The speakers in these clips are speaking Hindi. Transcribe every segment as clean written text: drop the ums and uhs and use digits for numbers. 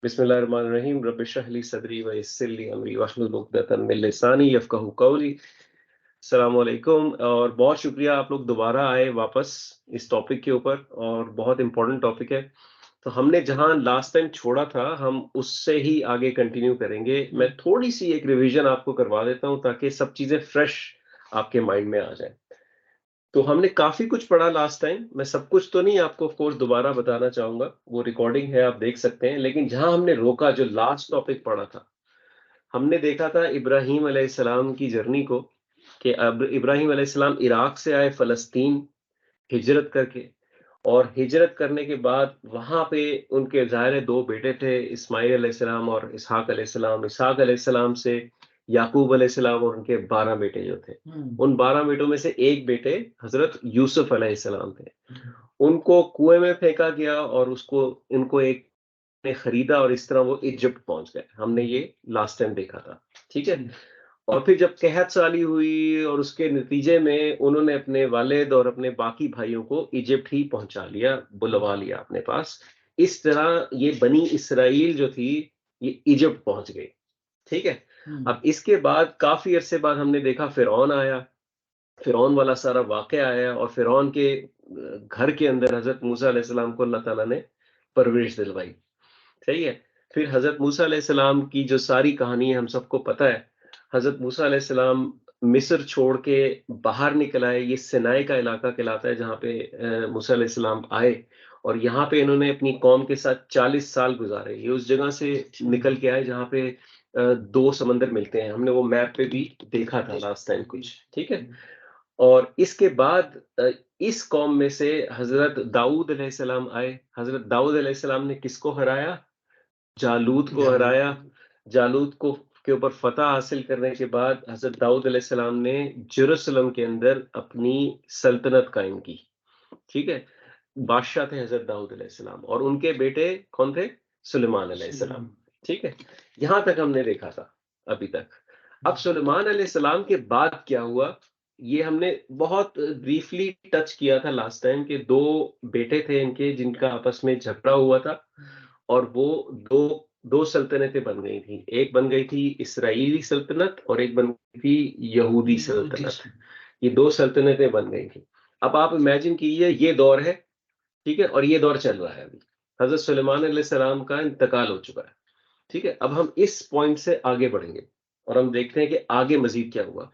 बिस्मिल्लाहिर्रहमानिर्रहीम रब्बि इश्रह ली सदरी व यस्सिर ली अमरी वहलुल उक़दतम मिन लिसानी यफ़क़हू क़ौली। अस्सलाम वालेकुम और बहुत शुक्रिया आप लोग दोबारा आए वापस इस टॉपिक के ऊपर और बहुत इंपॉर्टेंट टॉपिक है। तो हमने जहां लास्ट टाइम छोड़ा था हम उससे ही आगे कंटिन्यू करेंगे। मैं थोड़ी सी एक रिवीजन आपको करवा देता हूं ताकि सब चीजें फ्रेश आपके माइंड में आ जाए। तो हमने काफी कुछ पढ़ा लास्ट टाइम। मैं सब कुछ तो नहीं आपको ऑफ कोर्स दोबारा बताना चाहूंगा, वो रिकॉर्डिंग है आप देख सकते हैं। लेकिन जहां हमने रोका, जो लास्ट टॉपिक पढ़ा था, हमने देखा था इब्राहिम अलैहिस्सलाम की जर्नी को कि अब इब्राहिम अलैहिस्सलाम इराक से आए फलस्तीन हिजरत करके, और हिजरत करने के बाद वहां पे उनके ज़ाहिर है दो बेटे थे, इस्माइल अलैहिस्सलाम और इसहाक अलैहिस्सलाम। इसहाक अलैहिस्सलाम से याकूब अलैहिस्सलाम और उनके 12 बेटे जो थे, उन 12 बेटों में से एक बेटे हजरत यूसुफ अलैहिस्सलाम थे। उनको कुएं में फेंका गया और उसको इनको एक ने खरीदा और इस तरह वो इजिप्ट पहुंच गए। हमने ये लास्ट टाइम देखा था, ठीक है। और फिर जब कहत साली हुई और उसके नतीजे में उन्होंने अपने वालिद और अपने बाकी भाइयों को इजिप्ट ही पहुंचा लिया, बुलवा लिया अपने पास। इस तरह ये बनी इसराइल जो थी ये इजिप्ट पहुंच गई, ठीक है। अब इसके बाद काफी अरसे बाद हमने देखा फिरौन आया, फिरौन वाला सारा वाकया आया और फिरौन के घर के अंदर हजरत मूसा अलैहिस्सलाम को अल्लाह ताला ने परवरिश दिलवाई, सही है। फिर हजरत मूसा अलैहिस्सलाम की जो सारी कहानी है हम सबको पता है। हजरत मूसा अलैहिस्सलाम मिस्र छोड़ के बाहर निकल आए। ये सिनाई का इलाका कहलाता है जहाँ पे मूसा अलैहिस्सलाम आए और यहाँ पे इन्होंने अपनी कौम के साथ 40 साल गुजारे। ये उस जगह से निकल के आए जहाँ पे दो समंदर मिलते हैं। हमने वो मैप पे भी देखा था लास्ट टाइम कुछ, ठीक है। और इसके बाद इस कौम में से हजरत दाऊद अलैहिस्सलाम आए। हजरत दाऊद अलैहिस्सलाम ने किसको हराया? जालूत को हराया। जालूत को के ऊपर फतह हासिल करने के बाद हजरत दाऊद अलैहिस्सलाम ने जेरूसलम के अंदर अपनी सल्तनत कायम की, ठीक है। बादशाह थे हजरत दाऊद अलैहिस्सलाम और उनके बेटे कौन थे? सुलेमान अलैहिस्सलाम, ठीक है। यहां तक हमने देखा था अभी तक। अब सुलेमान अलैहिस्सलाम के बाद क्या हुआ ये हमने बहुत ब्रीफली टच किया था लास्ट टाइम के दो बेटे थे इनके जिनका आपस में झगड़ा हुआ था और वो दो दो सल्तनतें बन गई थी। एक बन गई थी इस्राएली सल्तनत और एक बन गई थी यहूदी सल्तनत। ये दो सल्तनतें बन गई थी। अब आप इमेजिन कीजिए ये दौर है, ठीक है, और ये दौर चल रहा है अभी। हजरत सुलेमान अलैहिस्सलाम का इंतकाल हो चुका है, ठीक है। अब हम इस पॉइंट से आगे बढ़ेंगे और हम देखते हैं कि आगे मजीद क्या हुआ।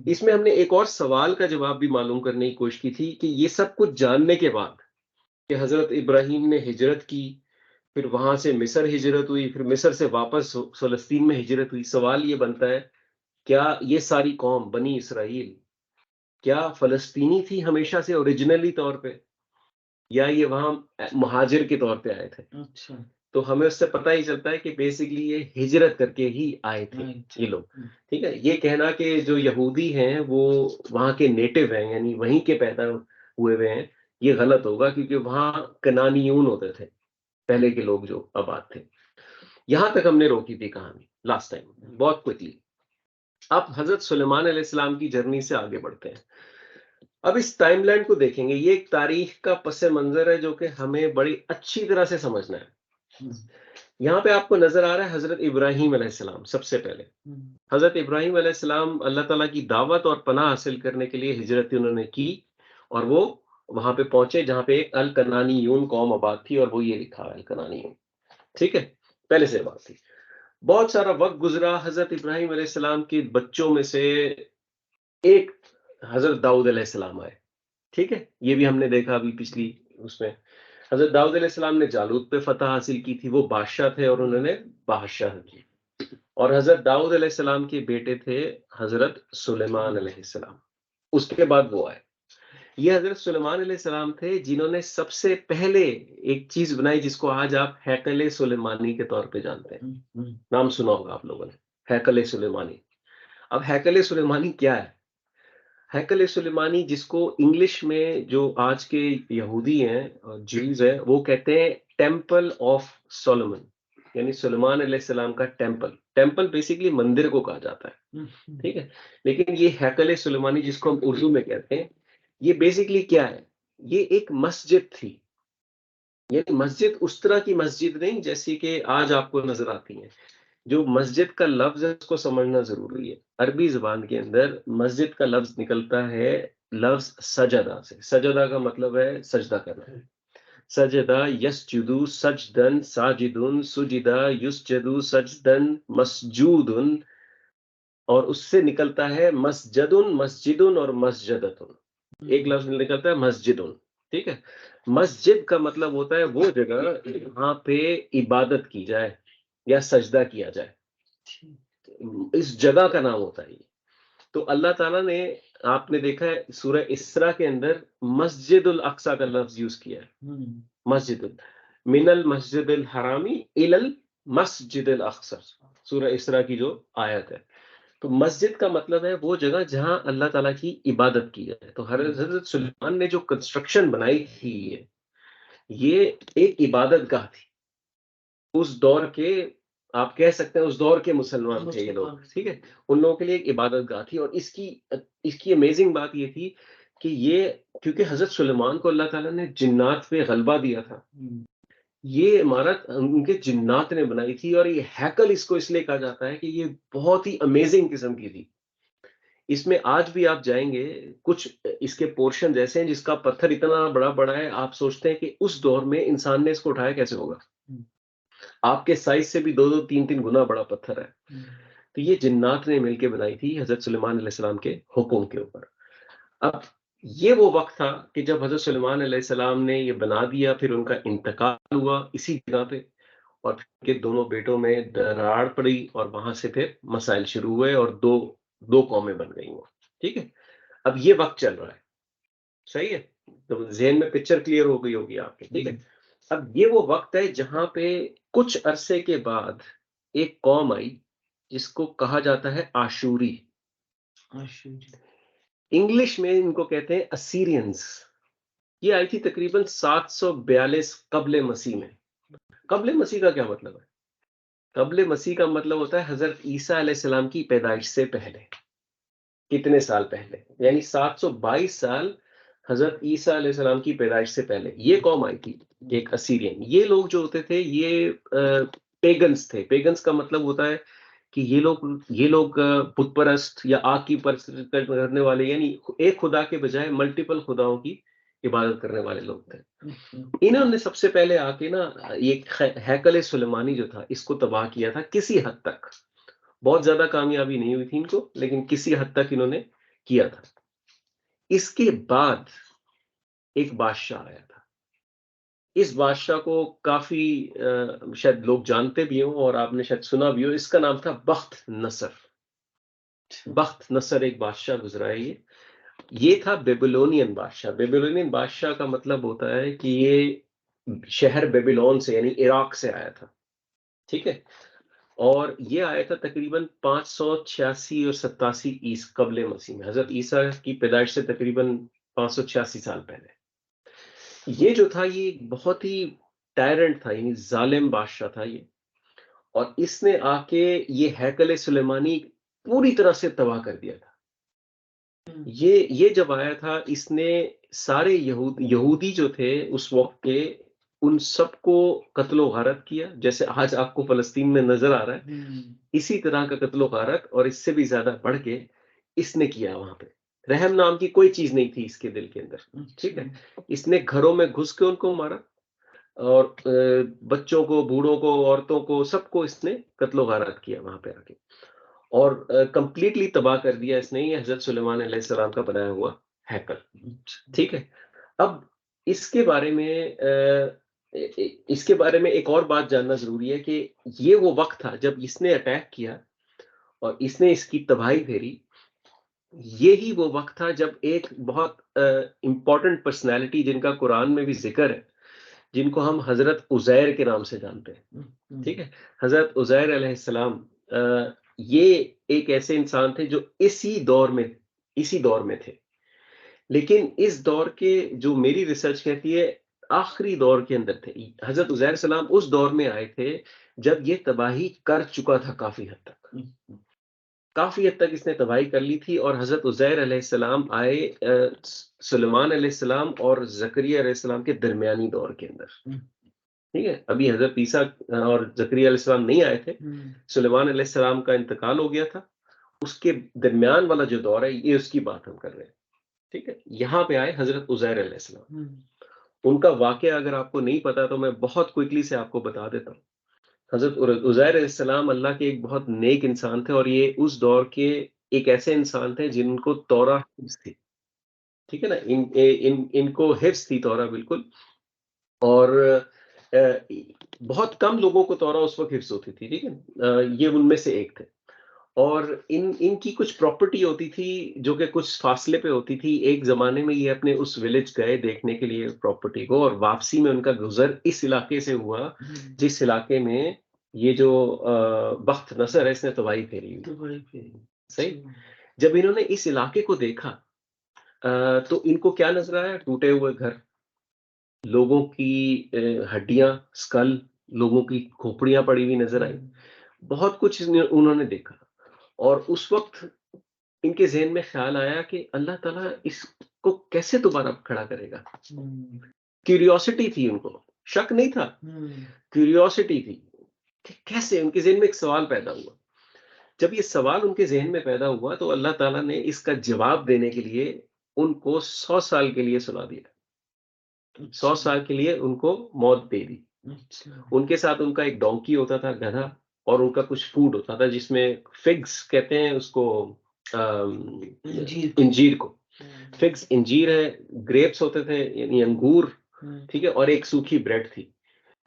इसमें हमने एक और सवाल का जवाब भी मालूम करने की कोशिश की थी कि ये सब कुछ जानने के बाद कि हजरत इब्राहिम ने हिजरत की, फिर वहां से मिस्र हिजरत हुई, फिर मिस्र से वापस फलस्तीन में हिजरत हुई। सवाल ये बनता है क्या ये सारी कौम बनी इसराइल क्या फलस्तीनी थी हमेशा से ओरिजिनली तौर पे, या ये वहां मुहाजिर के तौर पे आए थे? अच्छा, तो हमें उससे पता ही चलता है कि बेसिकली ये हिजरत करके ही आए थे ये लोग, ठीक है। ये कहना कि जो यहूदी हैं वो वहां के नेटिव हैं यानी वहीं के पैदा हुए हुए हैं, ये गलत होगा क्योंकि वहां कनानियून होते थे पहले के लोग जो आबाद थे। यहां तक हमने रोकी थी कहानी लास्ट टाइम बहुत क्विकली। अब हजरत सुलेमान अलैहिस्सलाम की जर्नी से आगे बढ़ते हैं। अब इस टाइमलाइन को देखेंगे। ये एक तारीख का पस मंजर है जो कि हमें बड़ी अच्छी तरह से समझना है। यहाँ पे आपको नजर आ रहा है हजरत इब्राहिम अलैहिस्सलाम। सबसे पहले हजरत इब्राहिम अलैहिस्सलाम अल्लाह ताला की दावत और पनाह हासिल करने के लिए हिजरत उन्होंने की और वो वहां पे पहुंचे जहां पे एक अल कनानीयून कौम आबाद थी और वो ये लिखा है अल कनानीयून, ठीक है। पहले से बात थी। बहुत सारा वक्त गुजरा। हजरत इब्राहिम अलैहिस्सलाम के बच्चों में से एक हजरत दाऊद अलैहिस्सलाम आए, ठीक है। ये भी हमने देखा अभी पिछली उसमें। हजरत दाऊद अलैहिस्सलाम ने जालूत पे फतह हासिल की थी। वो बादशाह थे और उन्होंने बादशाह की। और हजरत दाऊद अलैहिस्सलाम के बेटे थे हजरत सुलेमान अलैहिस्सलाम। उसके बाद वो आए। ये हजरत सुलेमान अलैहिस्सलाम थे जिन्होंने सबसे पहले एक चीज बनाई जिसको आज आप हैकले सुलेमानी के तौर पे जानते हैं। नाम सुना होगा आप लोगों ने, हैकले सुलेमानी। अब हैकले सुलेमानी क्या है? हैकल सुलेमानी जिसको इंग्लिश में जो आज के यहूदी हैं ज्यूज हैं वो कहते हैं टेम्पल ऑफ सोलोमन, यानी सुलेमान अलैहिस्सलाम का टेम्पल। टेम्पल बेसिकली मंदिर को कहा जाता है, ठीक है। लेकिन ये हैकल सुलेमानी जिसको हम उर्दू में कहते हैं, ये बेसिकली क्या है? ये एक मस्जिद थी यानी मस्जिद उस तरह की मस्जिद नहीं जैसी कि आज आपको नजर आती है। जो मस्जिद का लफ्ज है उसको समझना जरूरी है। अरबी जुबान के अंदर मस्जिद का लफ्ज निकलता है लफ्ज सजदा से। सजदा का मतलब है सजदा करना। सजदा यस्जुदु सजदन साजिदुन सुजिदा युस्जदु सजदन मसजूदुन, और उससे निकलता है मस्जदुन मस्जिदुन और मस्जदतुन। एक लफ्ज निकलता है मस्जिदुन। ठीक है। मस्जिद का मतलब होता है वो जगह जहाँ पे इबादत की जाए या सजदा किया जाए, इस जगह का नाम होता है ये। तो अल्लाह ताला ने, आपने देखा है सूरह इस्रा के अंदर मस्जिदुल अक्सा का लफ्ज यूज किया है। मस्जिदुल मिनल मस्जिदिल हरामी इलल मस्जिदिल अक्सा, सूरह इस्रा की जो आयत है। तो मस्जिद का मतलब है वो जगह जहां अल्लाह ताला की इबादत की जाए। तो हजरत सुलेमान ने जो कंस्ट्रक्शन बनाई थी ये एक इबादत गाह थी। उस दौर के, आप कह सकते हैं उस दौर के मुसलमान थे ये लोग। ठीक है। उन लोगों के लिए एक इबादत गाह थी। और इसकी इसकी अमेजिंग बात ये थी कि ये, क्योंकि हजरत सुलेमान को अल्लाह ताला ने जिन्नात पे गलबा दिया था, ये इमारत उनके जिन्नात ने बनाई थी। और ये हैकल इसको इसलिए कहा जाता है कि ये बहुत ही अमेजिंग किस्म की थी। इसमें आज भी आप जाएंगे, कुछ इसके पोर्शन ऐसे हैं जिसका पत्थर इतना बड़ा बड़ा है, आप सोचते हैं कि उस दौर में इंसान ने इसको उठाया कैसे होगा। आपके साइज से भी दो दो तीन तीन गुना बड़ा पत्थर है। तो ये जिन्नात ने मिलकर बनाई थी हजरत सुलेमान अलैहिस्सलाम के हुक्म के ऊपर। अब ये वो वक्त था कि जब हजरत सुलेमान अलैहिस्सलाम ने ये बना दिया, फिर उनका इंतकाल हुआ इसी जगह पे, और फिर उनके दोनों बेटों में दरार पड़ी और वहां से फिर मसाइल शुरू हुए और दो दो कौमें बन गई वो। ठीक है। अब ये वक्त चल रहा है, सही है। तो ज़हन में पिक्चर क्लियर हो गई होगी आपके। ठीक है। अब ये वो वक्त है जहां पे कुछ अरसे के बाद एक कौम आई जिसको कहा जाता है आशूरी। इंग्लिश में इनको कहते हैं असीरियंस। ये आई थी तकरीबन 742 कब्ले मसीह में। कब्ले मसीह का क्या मतलब है? कब्ले मसीह का मतलब होता है हजरत ईसा अलैहिस्सलाम की पैदाइश से पहले। कितने साल पहले? यानी 722 साल हजरत ईसा अलैहिस्सलाम की पैदाइश से पहले ये कौम आई थी, एक असीरियन। ये लोग जो होते थे ये पेगन्स थे। पेगन्स का मतलब होता है कि ये लोग बुत परस्त या आग की परस्त करने वाले, यानी एक खुदा के बजाय मल्टीपल खुदाओं की इबादत करने वाले लोग थे। इन्होंने सबसे पहले आके ना ये हैकल सुलेमानी जो था इसको तबाह किया था किसी हद तक। बहुत ज्यादा कामयाबी नहीं हुई थी इनको, लेकिन किसी हद तक इन्होंने किया था। इसके बाद एक बादशाह आया था। इस बादशाह को काफी शायद लोग जानते भी हों और आपने शायद सुना भी हो। इसका नाम था बख्त नसर। बख्त नसर एक बादशाह गुजरा है ये था बेबीलोनियन बादशाह। बेबीलोनियन बादशाह का मतलब होता है कि ये शहर बेबीलोन से यानी इराक से आया था। ठीक है। और ये आया था तकरीबन 586 और 87 ईस कबले मसीह में, हजरत ईसा की पैदाइश से तकरीबन 586 साल पहले। ये जो था ये बहुत ही टायरेंट था, यानी जालिम बादशाह था ये। और इसने आके ये हैकल सुलेमानी पूरी तरह से तबाह कर दिया था। ये जब आया था इसने सारे यहूदी जो थे उस वक्त के, उन सबको कत्लो गारत किया, जैसे आज आपको फलस्तीन में नजर आ रहा है। इसी तरह का कत्लो गारत और इससे भी ज्यादा बढ़ के इसने किया वहां पे। रहम नाम की कोई चीज नहीं थी इसके दिल के अंदर। ठीक है। इसने घरों में घुस के उनको मारा और बच्चों को, बूढ़ों को, औरतों को, सबको इसने कत्लो गारत किया वहां पे आके। और कंप्लीटली तबाह कर दिया इसने ये हजरत सुलेमान अलैहिस्सलाम का बनाया हुआ हैकल। ठीक है। अब इसके बारे में इसके बारे में एक और बात जानना जरूरी है कि ये वो वक्त था जब इसने अटैक किया और इसने इसकी तबाही फेरी। ये ही वो वक्त था जब एक बहुत इंपॉर्टेंट पर्सनैलिटी जिनका कुरान में भी जिक्र है, जिनको हम हजरत उजैर के नाम से जानते हैं। ठीक है। हजरत उजैर अलैहिस्सलाम ये एक ऐसे इंसान थे जो इसी दौर में थे। लेकिन इस दौर के, जो मेरी रिसर्च कहती है, आखिरी दौर के अंदर थे। हजरत उजैर सलाम उस दौर में आए थे जब ये तबाही कर चुका था काफी हद तक। काफी हद तक इसने तबाही कर ली थी। और हजरत उजैर अलैहिस्सलाम आए सुलेमान अलैहिस्सलाम और जकरिया अलैहिस्सलाम के दरमियानी दौर के अंदर। ठीक है, अभी हजरत ईसा और जकरिया अलैहिस्सलाम नहीं आए थे, सुलेमान अलैहिस्सलाम का इंतकाल हो गया था। उसके दरमियान वाला जो दौर है, ये उसकी बात हम कर रहे हैं। ठीक है, यहाँ पे आए हजरत उजैर अलैहिस्सलाम। उनका वाकया अगर आपको नहीं पता तो मैं बहुत क्विकली से आपको बता देता हूँ। हजरत उजैर अलैहिस्सलाम अल्लाह के एक बहुत नेक इंसान थे, और ये उस दौर के एक ऐसे इंसान थे जिनको तौरा हिफ्ज थी। ठीक है ना, इनको हिफ्ज थी तौरा बिल्कुल। और बहुत कम लोगों को तौरा उस वक्त हिफ्ज होती थी। ठीक है, ये उनमें से एक थे। और इनकी कुछ प्रॉपर्टी होती थी जो कि कुछ फासले पे होती थी। एक ज़माने में ये अपने उस विलेज गए देखने के लिए प्रॉपर्टी को, और वापसी में उनका गुज़र इस इलाके से हुआ, जिस इलाके में ये जो बख्त नसर है, इसने तबाही फेरी हुई। सही? जब इन्होंने इस इलाके को देखा, तो इनको क्या नज़र आया? टूटे हुए घर, लोगों की हड्डियाँ, स्कल, लोगों की खोपड़ियाँ पड़ी हुई नज़र आई। बहुत कुछ उन्होंने देखा, और उस वक़्त इनके ज़हन में ख़्याल आया कि अल्लाह ताला इसको कैसे दोबारा खड़ा करेगा? क्यूरियोसिटी थी उनको, शक नहीं था, क्यूरियोसिटी थी कि कैसे? उनके ज़हन में एक सवाल पैदा हुआ। जब ये सवाल उनके ज़हन में पैदा हुआ, तो अल्लाह ताला ने इसका जवाब देने के लिए उनको 100 साल के लिए सुला दिया। 100 साल के लिए उनको मौत दे दी। उनके साथ उनका एक डोंकी होता था, गधा, और उनका कुछ फूड होता था जिसमें फिग्स कहते हैं उसको, इंजीर को। फिग्स इंजीर है, ग्रेप्स होते थे यानी अंगूर। ठीक है, और एक सूखी ब्रेड थी।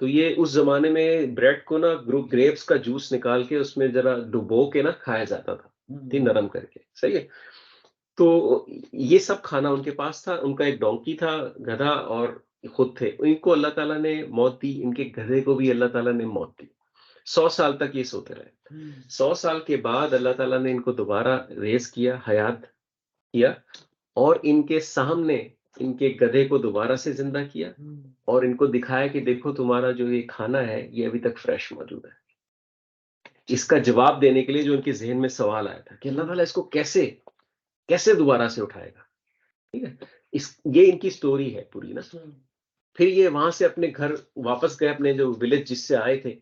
तो ये उस जमाने में ब्रेड को ना ग्रेप्स का जूस निकाल के उसमें जरा डुबो के ना खाया जाता था, ठीक, नरम करके। सही है। तो ये सब खाना उनके पास था। उनका एक डोंकी था, गधा, और खुद थे। इनको अल्लाह ताला ने मौत दी, इनके गधे को भी अल्लाह ताला ने मौत दी। 100 साल तक ये सोते रहे। 100 साल के बाद अल्लाह ताला ने इनको दोबारा रेज़ किया, हयात किया, और इनके सामने इनके गधे को दोबारा से ज़िंदा किया, और इनको दिखाया कि देखो तुम्हारा जो ये खाना है, ये अभी तक फ्रेश मौजूद है। इसका जवाब देने के लिए जो उनके ज़हन में सवाल आया था कि अल्लाह ताला इसको कैसे कैसे दोबारा से उठाएगा? ठीक है? ये इनकी स्टोरी है पूरी ना। फिर ये वहां से अपने घर वापस गए, अपने जो विलेज जिससे आए थे।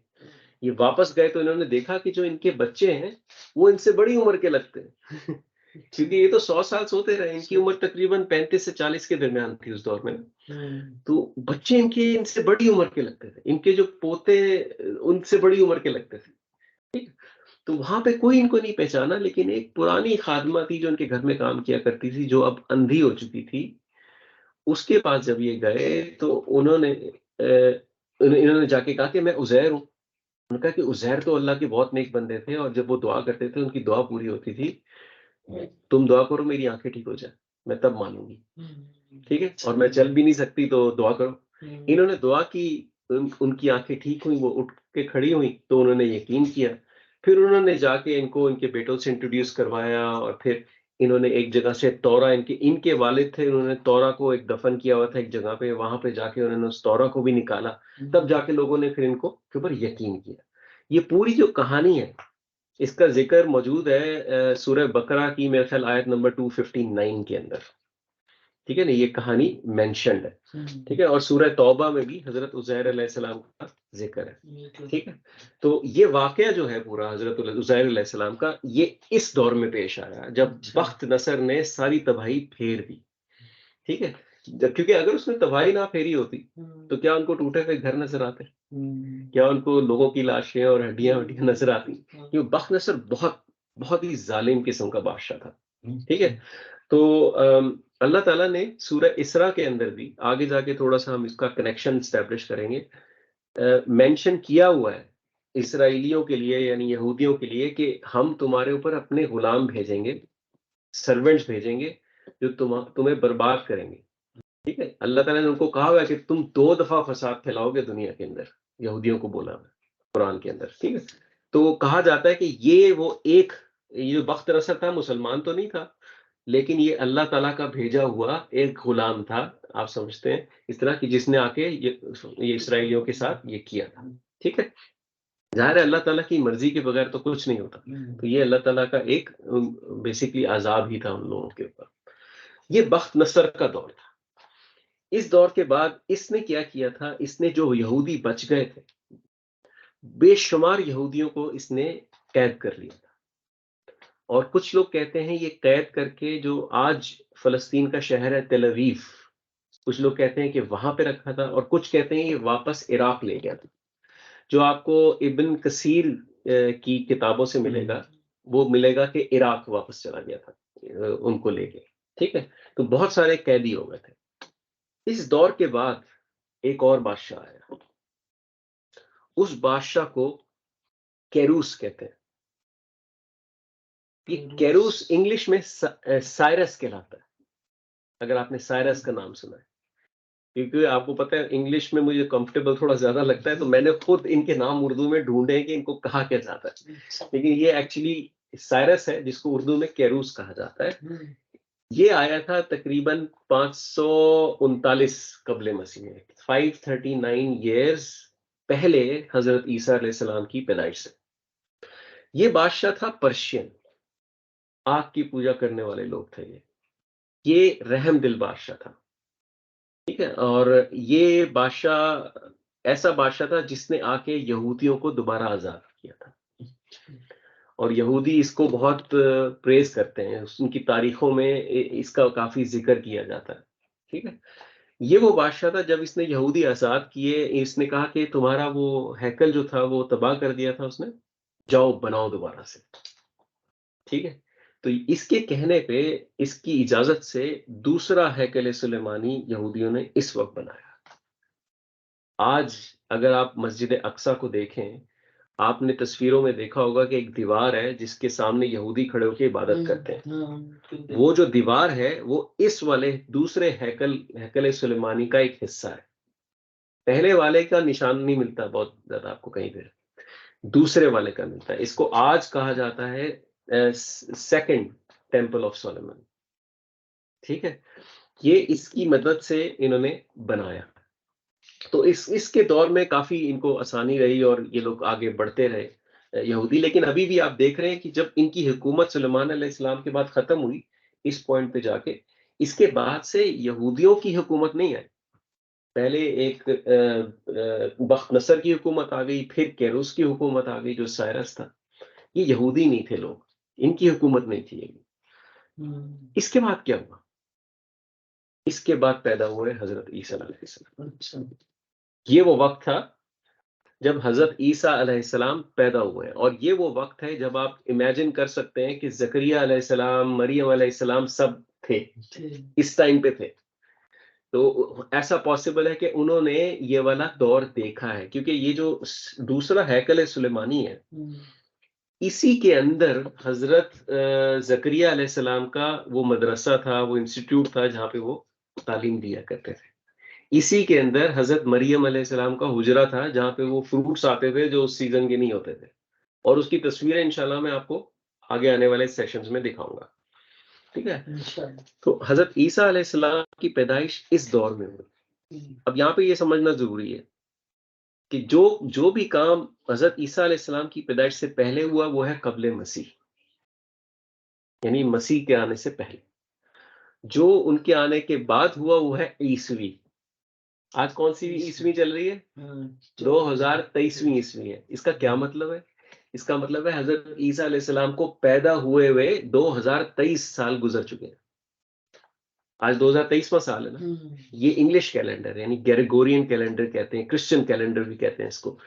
ये वापस गए तो इन्होंने देखा कि जो इनके बच्चे हैं, वो इनसे बड़ी उम्र के लगते हैं। क्योंकि ये तो 100 साल सोते रहे। इनकी उम्र तकरीबन 35 से 40 के दरमियान थी उस दौर में। तो बच्चे इनके इनसे बड़ी उम्र के लगते थे। इनके जो पोते उनसे बड़ी उम्र के लगते थे। ठीक? तो वहां पे कोई इनको नहीं पहचाना, लेकिन एक पुरानी खादमा थी जो उनके घर में काम किया करती थी, जो अब अंधी हो चुकी थी। उसके पास जब ये गए तो इन्होंने जाके कहा कि मैं उज़ैर हूँ। उन्होंने कहा कि उज़ैर तो अल्लाह के बहुत नेक बंदे थे, और जब वो दुआ करते थे उनकी दुआ पूरी होती थी। तुम दुआ करो मेरी आंखें ठीक हो जाए, मैं तब मानूंगी। ठीक है, और मैं चल भी नहीं सकती तो दुआ करो। इन्होंने दुआ की, उनकी आंखें ठीक हुई, वो उठ के खड़ी हुई, तो उन्होंने यकीन किया। फिर उन्होंने जाके इनको इनके बेटों से इंट्रोड्यूस करवाया, और फिर इन्होंने एक जगह से तौरा, इनके इनके वालिद थे, उन्होंने तौरा को एक दफन किया हुआ था एक जगह पे, वहां पे जाके उन्होंने उस तौरा को भी निकाला। तब जाके लोगों ने फिर इनको के ऊपर यकीन किया। ये पूरी जो कहानी है, इसका जिक्र मौजूद है सूरह बकरा की मेरे ख्याल आयत नंबर 259 के अंदर। ठीक है ना, ये कहानी मेंशन्ड है। ठीक है, और सूरह तौबा में भी हजरत उज़ैर अलैहिस्सलाम का जिक्र है। ठीक है, तो ये वाकया जो है पूरा हजरत उज़ैर अलैहिस्सलाम का, ये इस दौर में पेश आया जब बख्त नसर ने सारी तबाही फेर दी। ठीक है, क्योंकि अगर उसने तबाही ना फेरी होती, तो क्या उनको टूटे हुए घर नजर आते? क्या उनको लोगों की लाशें और हड्डियां हड्डियां नजर आती? क्योंकि बख्त नसर बहुत बहुत ही जालिम किस्म का बादशाह था। ठीक है, तो अल्लाह ताला ने सूरह इसरा के अंदर भी आगे जाके थोड़ा सा हम इसका कनेक्शन स्टैब्लिश करेंगे, मेंशन किया हुआ है इसराइलियों के लिए यानी यहूदियों के लिए कि हम तुम्हारे ऊपर अपने गुलाम भेजेंगे, सर्वेंट्स भेजेंगे, जो तुम्हें बर्बाद करेंगे। ठीक है, अल्लाह ताला ने उनको कहा हुआ है कि तुम 2 दफा फसाद फैलाओगे दुनिया के अंदर। यहूदियों को बोला है कुरान के अंदर। ठीक है, तो कहा जाता है कि ये वो एक, ये जो बख्त नसर था मुसलमान तो नहीं था, लेकिन ये अल्लाह ताला का भेजा हुआ एक गुलाम था। आप समझते हैं इस तरह की, जिसने आके ये इसराइलियों के साथ ये किया था। ठीक है, ज़ाहिर है अल्लाह ताला की मर्जी के बगैर तो कुछ नहीं होता। तो ये अल्लाह ताला का एक बेसिकली अजाब ही था उन लोगों के ऊपर। ये बख्त नसर का दौर था। इस दौर के बाद इसने क्या किया था, इसने जो यहूदी बच गए थे, बेशुमार यहूदियों को इसने कैद कर लिया था। और कुछ लोग कहते हैं ये कैद करके जो आज फलस्तीन का शहर है तेल अवीव, कुछ लोग कहते हैं कि वहां पे रखा था, और कुछ कहते हैं ये वापस इराक ले गया था। जो आपको इब्न कसीर की किताबों से मिलेगा, वो मिलेगा कि इराक वापस चला गया था उनको लेके। ठीक है, तो बहुत सारे कैदी हो गए थे। इस दौर के बाद एक और बादशाह आया, उस बादशाह को केरूस कहते हैं। ये केरूस इंग्लिश में साइरस कहलाता है, अगर आपने साइरस का नाम सुना है। क्योंकि आपको पता है इंग्लिश में मुझे कंफर्टेबल थोड़ा ज्यादा लगता है, तो मैंने खुद इनके नाम उर्दू में ढूंढे कि इनको कहा क्या जाता है, लेकिन ये एक्चुअली साइरस है, जिसको उर्दू में केरूस कहा जाता है। ये आया था तकरीबन 539 कबले मसीह में, 539 ईयर्स पहले हजरत ईसा अलैहिस्सलाम की पैदाइश से। ये बादशाह था पर्शियन, आग की पूजा करने वाले लोग थे ये रहम दिल बादशाह था। ठीक है, और ये बादशाह ऐसा बादशाह था जिसने आके यहूदियों को दोबारा आजाद किया था, और यहूदी इसको बहुत प्रेज करते हैं, उनकी तारीखों में इसका काफी जिक्र किया जाता है। ठीक है, ये वो बादशाह था जब इसने यहूदी आजाद किए, इसने कहा कि तुम्हारा वो हैकल जो था वो तबाह कर दिया था उसने, जाओ बनाओ दोबारा से। ठीक है, तो इसके कहने पे, इसकी इजाजत से दूसरा हैकल सुलेमानी यहूदियों ने इस वक्त बनाया। आज अगर आप मस्जिद अक्सा को देखें, आपने तस्वीरों में देखा होगा कि एक दीवार है जिसके सामने यहूदी खड़े होकर इबादत करते हैं। वो जो दीवार है वो इस वाले दूसरे हैकल सुलेमानी का एक हिस्सा है। पहले वाले का निशान नहीं मिलता बहुत ज्यादा आपको कहीं पे, दूसरे वाले का मिलता है। इसको आज कहा जाता है सेकंड टेम्पल ऑफ सोलोमन। ठीक है, ये इसकी मदद से इन्होंने बनाया। तो इसके दौर में काफी इनको आसानी रही और ये लोग आगे बढ़ते रहे यहूदी। लेकिन अभी भी आप देख रहे हैं कि जब इनकी हुकूमत सुलेमान अलैहिस्सलाम के बाद खत्म हुई इस पॉइंट पे जाके, इसके बाद से यहूदियों की हुकूमत नहीं आई। पहले एक बख्त नसर की हुकूमत आ गई, फिर केरूस की हुकूमत आ गई जो साइरस था। ये यहूदी नहीं थे लोग, इनकी हुकूमत नहीं थी ये। इसके बाद क्या हुआ? इसके बाद पैदा हुए हजरत ईसा अलैहिस्सलाम। अच्छा, ये वो वक्त था जब हजरत ईसा अलैहिस्सलाम पैदा हुए, और ये वो वक्त है जब आप इमेजिन कर सकते हैं कि जकरिया अलैहिस्सलाम, मरियम अलैहिस्सलाम सब थे इस टाइम पे थे। तो ऐसा पॉसिबल है कि उन्होंने ये वाला दौर देखा है, क्योंकि ये जो दूसरा हैकल सुलेमानी है, इसी के अंदर हजरत जकरिया अलैहिस्सलाम का वो मदरसा था, वो इंस्टीट्यूट था जहाँ पे वो तालीम दिया करते थे। इसी के अंदर हजरत मरियम अलैहिस्सलाम का हुजरा था जहाँ पे वो फ्रूट्स आते थे जो उस सीजन के नहीं होते थे, और उसकी तस्वीरें इंशाल्लाह मैं आपको आगे आने वाले सेशंस में दिखाऊंगा। ठीक है, तो हजरत ईसा अलैहिस्सलाम की पैदाइश इस दौर में हुई। अब यहाँ पे ये समझना जरूरी है कि जो जो भी काम हजरत ईसा अलैहिस्सलाम की पैदाइश से पहले हुआ वो है कब्ले मसीह, यानी मसीह के आने से पहले। जो उनके आने के बाद हुआ वो है ईसवी। आज कौन सी ईस्वी चल रही है? 2023वीं ईस्वी है। इसका क्या मतलब है? इसका मतलब है हजरत ईसा अलैहिस्सलाम को पैदा हुए हुए 2023 साल गुजर चुके हैं। आज 2023वां साल है ना। ये इंग्लिश कैलेंडर यानी ग्रेगोरियन कैलेंडर कहते हैं, क्रिश्चियन कैलेंडर भी कहते हैं इसको।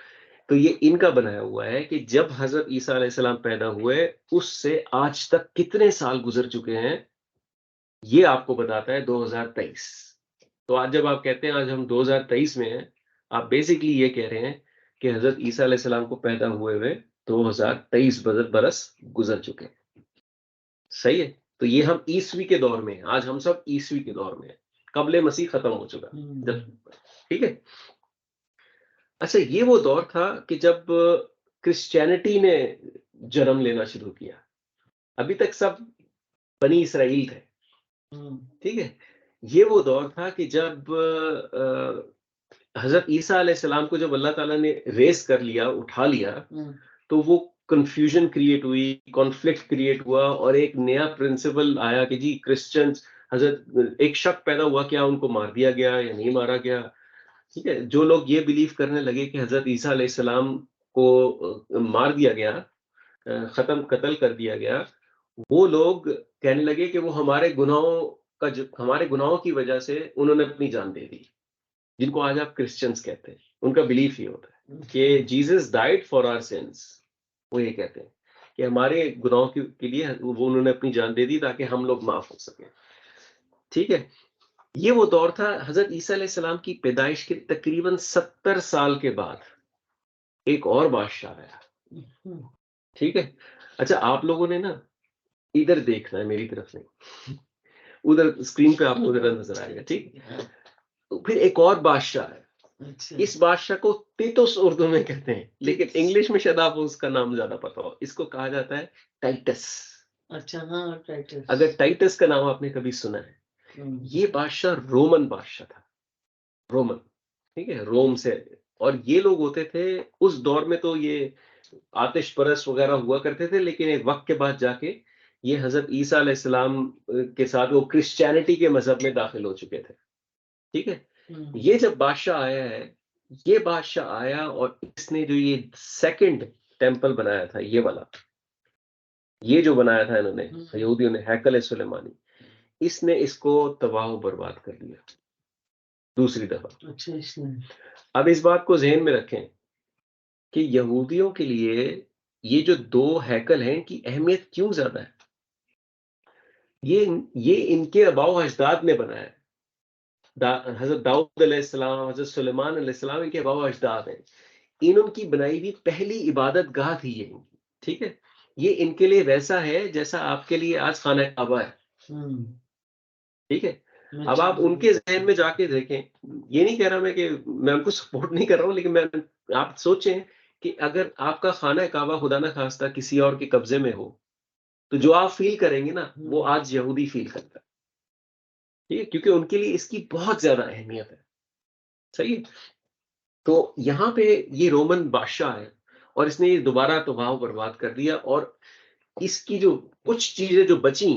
तो ये इनका बनाया हुआ है कि जब हजरत ईसा अलैहिस्सलाम पैदा हुए उससे आज तक कितने साल गुजर चुके हैं, ये आपको बताता है 2023। तो आज जब आप कहते हैं आज हम 2023 में हैं, आप बेसिकली ये कह रहे हैं कि हजरत ईसा अलैहिस्सलाम को पैदा हुए हुए 2023 बरस गुजर चुके हैं। सही है, तो ये हम ईसवी के दौर में हैं। आज हम सब ईसवी के दौर में हैं, कबले मसीह खत्म हो चुका जब। ठीक है, अच्छा, ये वो दौर था कि जब क्रिश्चियनिटी ने जन्म लेना शुरू किया। अभी तक सब बनी इसराइल थे। ठीक है, ये वो दौर था कि जब हजरत ईसा अलैहिस्सलाम को जब अल्लाह ताला ने रेस कर लिया, उठा लिया, तो वो कंफ्यूजन क्रिएट हुई, कॉन्फ्लिक्ट क्रिएट हुआ, और एक नया प्रिंसिपल आया कि जी क्रिश्चियंस हजरत एक शक पैदा हुआ, क्या उनको मार दिया गया या नहीं मारा गया। ठीक है, जो लोग ये बिलीव करने लगे कि हजरत ईसा अलैहिस्सलाम को मार दिया गया, खत्म कत्ल कर दिया गया, वो लोग कहने लगे कि वो हमारे गुनाहों की वजह से उन्होंने अपनी जान दे दी, जिनको आज आप क्रिश्चियंस कहते हैं। उनका बिलीफ ये होता है कि Jesus died for our sins. वो ये कहते हैं कि हमारे गुनाहों के लिए वो उन्होंने अपनी जान दे दी ताकि हम लोग माफ हो सके। ठीक है, ये वो दौर था। हजरत ईसा अलैहिस्सलाम की पैदाइश के तकरीबन 70 साल के बाद एक और बादशाह आया। ठीक है, अच्छा आप लोगों ने ना इधर देखना है, मेरी तरफ नहीं, उधर स्क्रीन पे आपको जरा नजर आएगा। ठीक, तो फिर एक और बादशाह है। इस बादशाह को तीतुस उर्दू में कहते हैं, लेकिन इंग्लिश में शायद आपको उसका नाम ज्यादा पता हो। इसको कहा जाता है टाइटस। अच्छा, हाँ टाइटस। अगर टाइटस का नाम आपने कभी सुना है, ये बादशाह रोमन बादशाह था, रोमन। ठीक है, रोम से। और ये लोग होते थे उस दौर में, तो ये आतिश परस्त वगैरह हुआ करते थे, लेकिन एक वक्त के बाद जाके ये हजरत ईसा अलैहिस्सलाम के साथ वो क्रिश्चियनिटी के मजहब में दाखिल हो चुके थे। ठीक है, ये जब बादशाह आया है, ये बादशाह आया और इसने जो ये सेकंड टेंपल बनाया था, ये वाला, ये जो बनाया था इन्होंने यहूदियों ने, हैकल सुलेमानी, इसने इसको तबाह बर्बाद कर दिया दूसरी दफा। अच्छा, इसने अब इस बात को ज़हन में रखें कि यहूदियों के लिए ये जो दो हैकल हैं, इनकी अहमियत क्यों ज्यादा है। ये इनके आबाओ अजदाद ने बनाया है। हजरत दाऊद अलैहिस्सलाम, हजरत सुलेमान अलैहिस्सलाम इनके आबाओ अजदाद हैं। इन उनकी बनाई हुई पहली इबादत गाह थी ये इनकी। ठीक है, ये इनके लिए वैसा है जैसा आपके लिए आज खाना काबा है। ठीक है, अब आप उनके जहन में जाके देखें, ये नहीं कह रहा मैं कि मैं उनको सपोर्ट नहीं कर रहा हूँ, लेकिन मैं आप सोचें कि अगर आपका खाना काबा खुदा ना खास्ता किसी और के कब्जे में हो, तो जो आप फील करेंगे ना, वो आज यहूदी फील करता है। ठीक है, क्योंकि उनके लिए इसकी बहुत ज्यादा अहमियत है। सही है, तो यहाँ पे ये रोमन बादशाह है और इसने ये दोबारा तबाह बर्बाद कर दिया। और इसकी जो कुछ चीजें जो बची,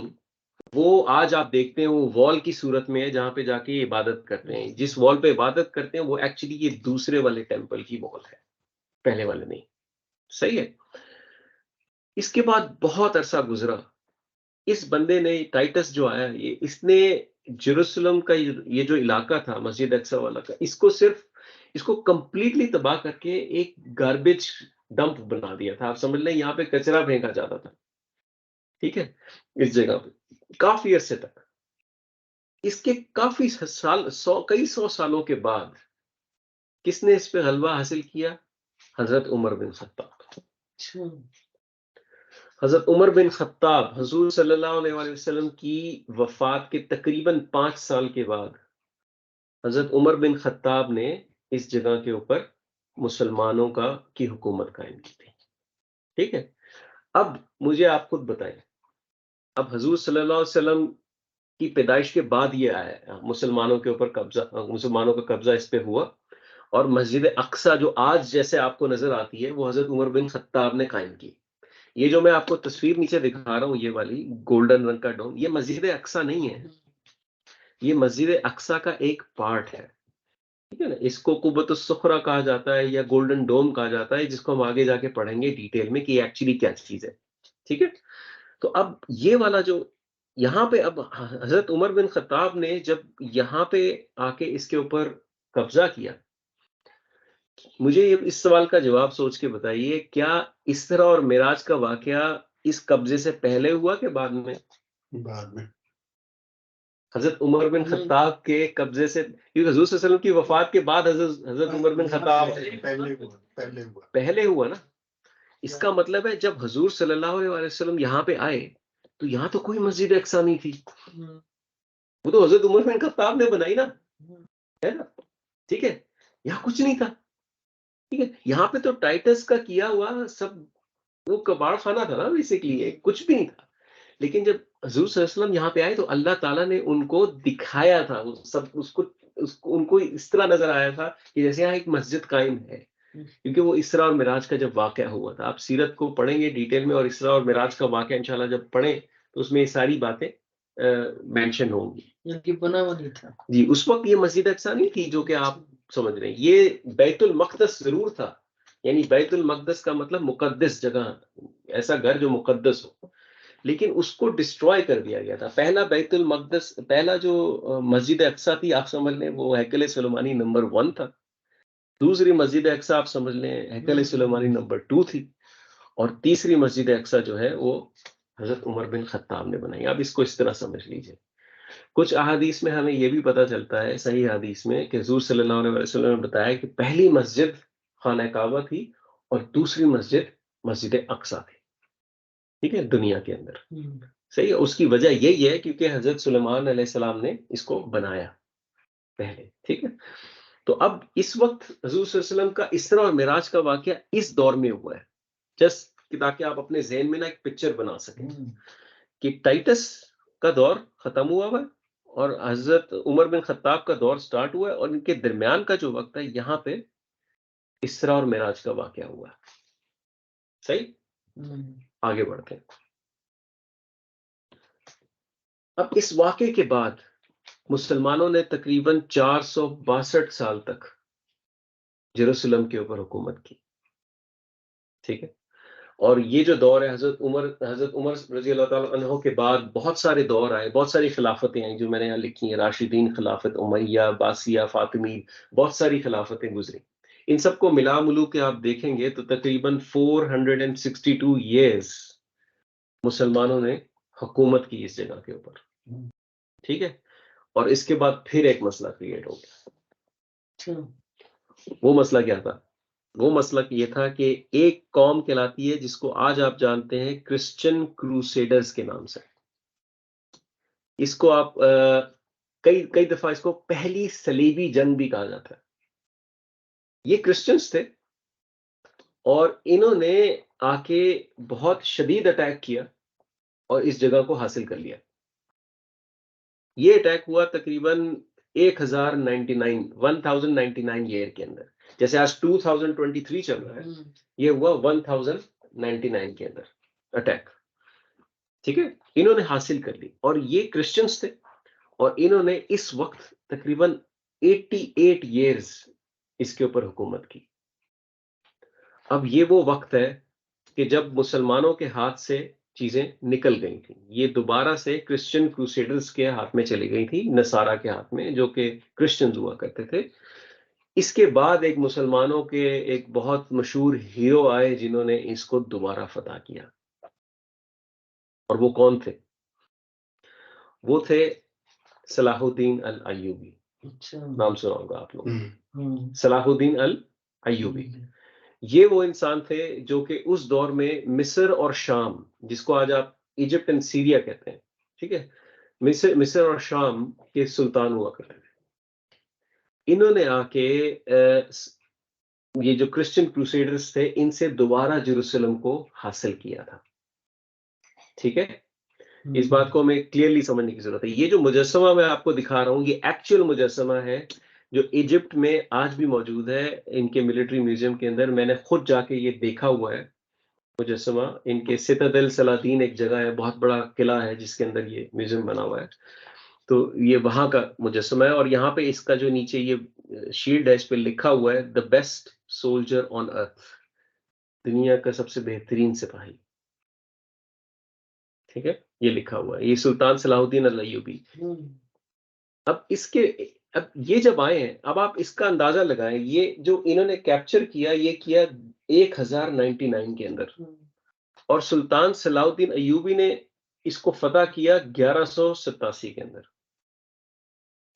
वो आज आप देखते हैं वो वॉल की सूरत में है, जहां पे जाके ये इबादत करते हैं। जिस वॉल पे इबादत करते हैं वो एक्चुअली ये दूसरे वाले टेंपल की वॉल है, पहले वाले नहीं। सही है, इसके बाद बहुत अरसा गुजरा। इस बंदे ने, टाइटस जो आया, ये इसने जेरूसलम का ये जो इलाका था मस्जिद अक्सा वाला का, इसको कंप्लीटली तबाह करके एक गार्बेज डंप बना दिया था। आप समझ लें, यहाँ पे कचरा फेंका जाता था। ठीक है, इस जगह पे काफी अरसे तक। इसके काफी साल, कई सौ सालों के बाद किसने इस पे गलबा हासिल किया? हजरत उमर बिन खत्ताब। हजरत उमर बिन खत्ताब हुजूर सल्लल्लाहु अलैहि वसल्लम की वफात के तकरीबन 5 साल के बाद हजरत उमर बिन खत्ताब ने इस जगह के ऊपर मुसलमानों की हुकूमत कायम की थी। ठीक है, अब मुझे आप खुद बताएं, अब हुजूर सल्लल्लाहु अलैहि वसल्लम की पैदाइश के बाद ये आया, मुसलमानों के ऊपर कब्जा, मुसलमानों का कब्जा इस पे हुआ। और मस्जिद अक्सा जो आज जैसे आपको नजर आती है, वो हजरत उमर बिन खत्ताब ने कायम की। ये जो मैं आपको तस्वीर नीचे दिखा रहा हूँ, ये वाली गोल्डन रंग का डोम, ये मस्जिद अक्सा नहीं है, ये मस्जिद अक्सा का एक पार्ट है। ठीक है ना, इसको कुब्बतुस सुखरा कहा जाता है या गोल्डन डोम कहा जाता है, जिसको हम आगे जाके पढ़ेंगे डिटेल में कि एक्चुअली क्या चीज है। ठीक है, तो अब ये वाला जो यहाँ पे, अब हजरत उमर बिन खत्ताब ने जब यहाँ पे आके इसके ऊपर कब्जा किया, मुझे इस सवाल का जवाब सोच के बताइए, क्या इसरा और मिराज का वाकया इस कब्जे से पहले हुआ कि बाद में? बाद में। हजरत उमर बिन खत्ताब के कब्जे से, क्योंकि हुजूर सल्लल्लाहु अलैहि वसल्लम की वफात के बाद हजरत उमर बिन खत्ताब पहले हुआ ना। इसका मतलब है जब हुजूर सल्लल्लाहु अलैहि वसल्लम यहाँ पे आए, तो यहाँ तो कोई मस्जिद अक्सा नहीं थी, वो तो हजरत उमर बिन खत्ताब ने बनाई ना, है ना। ठीक है, यहाँ कुछ नहीं था। ठीक है, यहाँ पे तो टाइटस का किया हुआ सब वो कबाड़ खाना था ना, बेसिकली कुछ भी नहीं था। लेकिन जब हजूर सल्लल्लाहु अलैहि वसल्लम यहाँ पे आए, तो अल्लाह ताला ने उनको दिखाया था, वो सब उसको उनको इस तरह नजर आया था कि जैसे यहाँ एक मस्जिद कायम है। क्योंकि वो इसरा और मिराज का जब वाकया हुआ था, आप सीरत को पढ़ेंगे डिटेल में, और इसरा और मिराज का वाकया इंशाल्लाह जब पढ़ें, तो उसमें ये सारी बातें मेंशन होंगी। यानी बना हुआ नहीं था। जी, उस वक्त ये मस्जिद अक्सा नहीं थी जो कि आप समझ रहे हैं, ये बैतुल मक़दस जरूर था। यानी बैतुल मक़दस का मतलब मुकद्दस जगह, ऐसा घर जो मुकद्दस हो, लेकिन उसको डिस्ट्रॉय कर दिया गया था। पहला बैतुल मक़दस, पहला जो मस्जिद अक्सा थी, आप समझ लें वो हैकल सुलेमानी नंबर 1 था। दूसरी मस्जिद अक्सा आप समझ लें हैकल सुलेमानी नंबर 2 थी, और तीसरी मस्जिद अक्सा जो है वो हजरत उमर बिन खत्ताब ने बनाई। आप इसको इस तरह समझ लीजिए। कुछ अहादीस में हमें यह भी पता चलता है, सही हदीस में, कि हुज़ूर सल्लल्लाहु अलैहि वसल्लम ने बताया कि पहली मस्जिद खाना काबा थी और दूसरी मस्जिद मस्जिद अक्सा थी। ठीक है, दुनिया के अंदर। सही है, उसकी वजह यही है क्योंकि हजरत सुलेमान अलैहिस्सलाम ने इसको बनाया पहले। ठीक है, तो अब इस वक्त हुज़ूर सल्लल्लाहु अलैहि वसल्लम का इसरा और मिराज का वाकया इस दौर में हुआ है, जस्ट ताकि आप अपने ज़हन में ना एक पिक्चर बना सकें कि टाइटस का दौर खत्म हुआ है और हजरत उमर बिन खत्ताब का दौर स्टार्ट हुआ है, और इनके दरमियान का जो वक्त है यहाँ पे इसरा और मिराज का वाकया हुआ है। सही, आगे बढ़ते हैं। अब इस वाकये के बाद मुसलमानों ने तकरीबन 462 साल तक जेरूसलम के ऊपर हुकूमत की। ठीक है, और ये जो दौर है हजरत उमर रजी अल्लाह ताला अन्हो के बाद बहुत सारे दौर आए, बहुत सारी खिलाफतें आई जो मैंने यहाँ लिखी हैं। राशिदीन खिलाफत, उमैया, बासिया, फातिमी, बहुत सारी खिलाफतें गुजरी। इन सबको मिला मुलू के आप देखेंगे तो तकरीबन 462 ईयर्स मुसलमानों ने हुकूमत की इस जगह के ऊपर। ठीक है, और इसके बाद फिर एक मसला क्रिएट हो गया। वो मसला क्या था? वो मसला ये था कि एक कौम कहलाती है जिसको आज आप जानते हैं क्रिश्चियन क्रूसेडर्स के नाम से। इसको आप कई कई दफा इसको पहली सलीबी जंग भी कहा जाता है। ये क्रिश्चियंस थे और इन्होंने आके बहुत शदीद अटैक किया और इस जगह को हासिल कर लिया। ये अटैक हुआ तकरीबन 1099 ईयर के अंदर। जैसे आज 2023 चल रहा है, ये हुआ 1099 के अंदर अटैक। ठीक है, इन्होंने हासिल कर ली और ये क्रिश्चियंस थे और इन्होंने इस वक्त तकरीबन 88 ईयर्स इसके ऊपर हुकूमत की। अब ये वो वक्त है कि जब मुसलमानों के हाथ से चीजें निकल गई थी, ये दोबारा से क्रिश्चियन क्रूसेडर्स के हाथ में चली गई थी, नसारा के हाथ में, जो कि क्रिश्चियंस हुआ करते थे। इसके बाद एक मुसलमानों के एक बहुत मशहूर हीरो आए जिन्होंने इसको दोबारा फतह किया, और वो कौन थे? वो थे सलाहुद्दीन अल अय्यूबी। नाम सुना होगा आप लोग, सलाहुद्दीन अल अय्यूबी। ये वो इंसान थे जो कि उस दौर में मिस्र और शाम, जिसको आज आप इजिप्ट एंड सीरिया कहते हैं, ठीक है, मिस्र और शाम के सुल्तान हुआ करते थे। इन्होंने आके ये जो क्रिश्चियन क्रूसेडर्स थे इनसे दोबारा जेरूसलम को हासिल किया था। ठीक है, इस बात को हमें क्लियरली समझने की जरूरत है। ये जो मुजस्समा मैं आपको दिखा रहा हूं ये एक्चुअल मुजस्समा है जो इजिप्ट में आज भी मौजूद है, इनके मिलिट्री म्यूजियम के अंदर। मैंने खुद जाके ये देखा हुआ है मुजस्समा। इनके सितादेल सलादीन एक जगह है, बहुत बड़ा किला है जिसके अंदर ये म्यूजियम बना हुआ है, तो ये वहां का मुजस्समा है। और यहाँ पे इसका जो नीचे ये शील्ड है, इस पे लिखा हुआ है the best soldier on earth, दुनिया का सबसे बेहतरीन सिपाही। ठीक है, ये लिखा हुआ है, ये सुल्तान सलाहुद्दीन अल अय्यूबी। अब इसके, अब ये जब आए हैं, अब आप इसका अंदाजा लगाएं, ये जो इन्होंने कैप्चर किया ये किया 1099 के अंदर, और सुल्तान सलाहुद्दीन अय्यूबी ने इसको फतह किया 1187 के अंदर।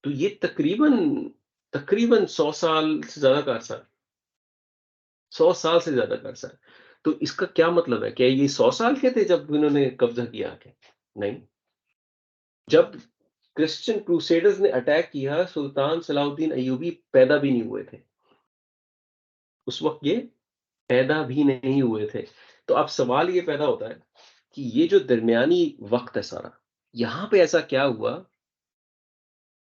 तो ये तकरीबन तकरीबन 100 साल से ज्यादा का अरसा, 100 साल से ज्यादा का अरसा। तो इसका क्या मतलब है? क्या ये 100 साल के थे जब इन्होंने कब्जा किया आके? नहीं, जब क्रिश्चियन क्रूसेडर्स ने अटैक किया सुल्तान सलाहुद्दीन अय्यूबी पैदा भी नहीं हुए थे, उस वक्त ये पैदा भी नहीं हुए थे। तो अब सवाल ये पैदा होता है कि ये जो दरमियानी वक्त है सारा, यहां पे ऐसा क्या हुआ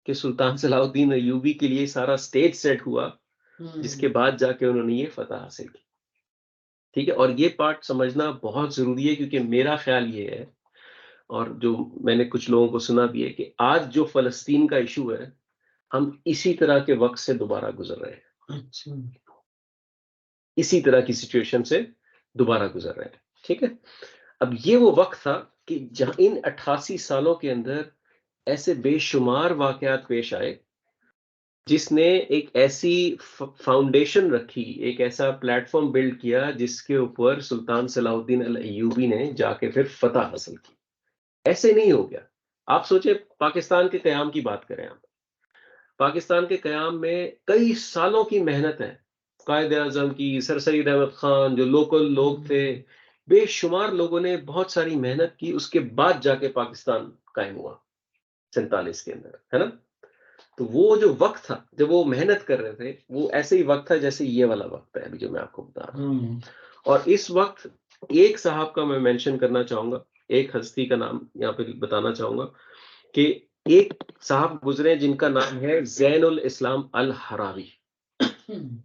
कि सुल्तान सलाहुद्दीन अय्यूबी के लिए सारा स्टेज सेट हुआ, जिसके बाद जाके उन्होंने ये फतह हासिल की। ठीक है, और ये पार्ट समझना बहुत जरूरी है क्योंकि मेरा ख्याल ये है और जो मैंने कुछ लोगों को सुना भी है कि आज जो फ़लस्तीन का इश्यू है, हम इसी तरह के वक़्त से दोबारा गुज़र रहे हैं। अच्छा। इसी तरह की सिचुएशन से दोबारा गुज़र रहे हैं, ठीक है? अब ये वो वक़्त था कि जहाँ इन 88 सालों के अंदर ऐसे बेशुमार वाक़यात पेश आए, जिसने एक ऐसी फाउंडेशन रखी, एक ऐसा प्लेटफ़ॉर्म बिल्ड किया जिसके ऊपर सुल्तान सलाहुद्दीन अल अय्यूबी ने जाके फिर फ़तह हासिल की। ऐसे नहीं हो गया। आप सोचिए पाकिस्तान के क़याम की बात करें आप। पाकिस्तान के क़याम में कई सालों की मेहनत है। कायद-ए-आज़म की, सर सैयद अहमद ख़ान जो लोकल लोग थे, बेशुमार लोगों ने बहुत सारी मेहनत की, उसके बाद जाके पाकिस्तान कायम हुआ, 47 के अंदर, है ना? तो वो जो वक़्त था, जब वो मेहनत कर रहे थे, वो ऐसे ही वक़्त था जैसे ये वाला वक़्त है अभी जो मैं आपको बता रहा हूँ। हम्म। और इस वक़्त एक साहब का मैं मेंशन करना चाहूँगा, एक हस्ती का नाम यहाँ पे बताना चाहूँगा कि एक साहब गुज़रे जिनका नाम है ज़ैनुल इस्लाम अल हरावी। हम्म।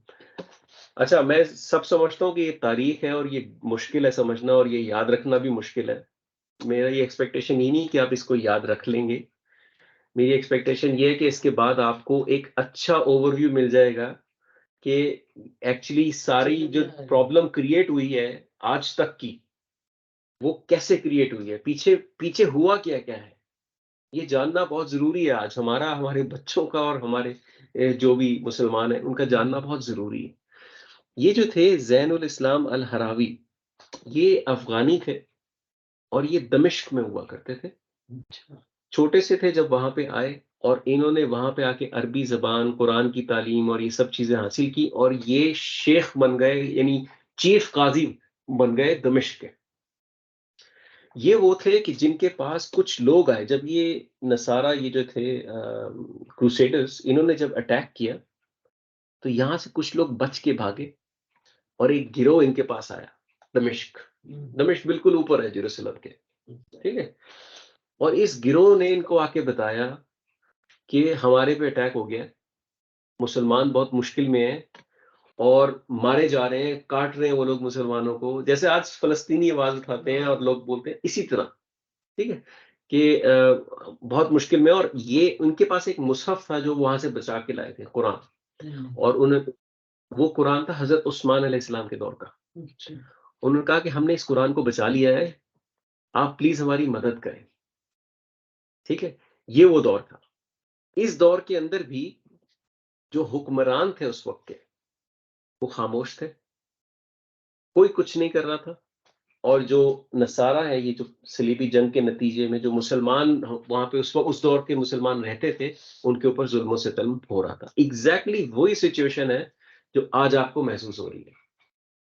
अच्छा, मैं सब समझता हूँ कि ये तारीख़ है और ये मुश्किल है समझना और ये याद रखना भी मुश्किल है। मेरा ये एक्सपेक्टेशन ये नहीं कि आप इसको याद रख लेंगे। मेरी एक्सपेक्टेशन ये है कि इसके बाद आपको एक अच्छा ओवरव्यू मिल जाएगा कि एक्चुअली सारी जो प्रॉब्लम क्रिएट हुई है आज तक की, वो कैसे क्रिएट हुई है? पीछे पीछे हुआ क्या-क्या है? ये जानना बहुत ज़रूरी है आज हमारा, हमारे बच्चों का और हमारे जो भी मुसलमान हैं, उनका जानना बहुत ज़रूरी है। ये जो थे ज़ैनुल इस्लाम अल हरावी, ये अफ़गानी थे और ये दमिश्क में हुआ करते थे। अच्छा। छोटे से थे जब वहाँ पे आए और इन्होंने वहाँ पे आके अरबी ज़बान, कुरान की तालीम और ये सब चीज़ें हासिल की और ये शेख बन गए यानी चीफ़ काज़ी बन गए दमिश्क के। ये वो थे कि जिनके पास कुछ लोग आए जब ये नसारा ये जो थे क्रूसेडर्स इन्होंने जब अटैक किया, तो यहाँ से कुछ लोग बच के भागे और एक गिरोह इनके पास आया, दमिश्क। दमिश्क बिल्कुल ऊपर है जेरूसलम के, ठीक है? और इस गिरोह ने इनको आके बताया कि हमारे पे अटैक हो गया है, मुसलमान बहुत मुश्किल में हैं और मारे जा रहे हैं, काट रहे हैं वो लोग मुसलमानों को। जैसे आज फ़लस्तीनी आवाज़ उठाते हैं और लोग बोलते हैं, इसी तरह, ठीक है? कि बहुत मुश्किल में और ये उनके पास एक मुसहफ़ था जो वहाँ से बचा के लाए थे, कुरान और उन्हें वो कुरान था हज़रत उस्मान अलैहिस्सलाम के दौर का। अच्छा। उन्होंने कहा कि हमने इस कुरान को बचा लिया है, आप प्लीज़ हमारी मदद करें, ठीक है? ये वो दौर था। इस दौर के अंदर भी जो हुक्मरान थे उस वक़्त के, वो खामोश थे, कोई कुछ नहीं कर रहा था और जो नसारा है, ये जो सलीबी जंग के नतीजे में जो मुसलमान वहाँ पे उस दौर के मुसलमान रहते थे, उनके ऊपर ज़ुल्म और सितम हो रहा था। एग्ज़ैक्टली वही सिचुएशन है, जो आज आपको महसूस हो रही है,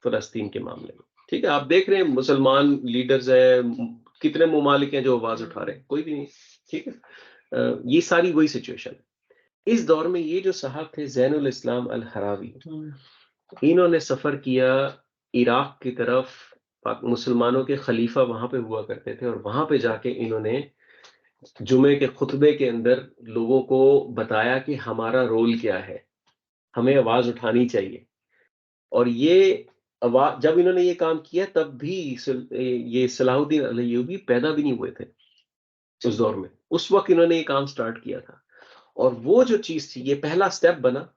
फ़लस्तीन के मामले में, ठीक है? आप देख रहे हैं मुसलमान लीडर्स हैं, कितने ममालिक हैं जो आवाज़ उठा रहे हैं, कोई भी नहीं, ठीक है? ये सारी वही सिचुएशन है। इस दौर में ये जो साहब थे ज़ैनुल इस्लाम अल हरावी, इन्होंने सफ़र किया इराक की तरफ, मुसलमानों के खलीफा वहाँ पे हुआ करते थे और वहाँ पे जाके इन्होंने जुमे के खुतबे के अंदर लोगों को बताया कि हमारा रोल क्या है, हमें आवाज़ उठानी चाहिए। और ये जब इन्होंने ये काम किया तब भी ये सलाहुद्दीन अय्यूबी पैदा भी नहीं हुए थे उस दौर में। उस वक़्त इन्होंने ये काम स्टार्ट किया था और वो जो चीज़ थी, ये पहला स्टेप बना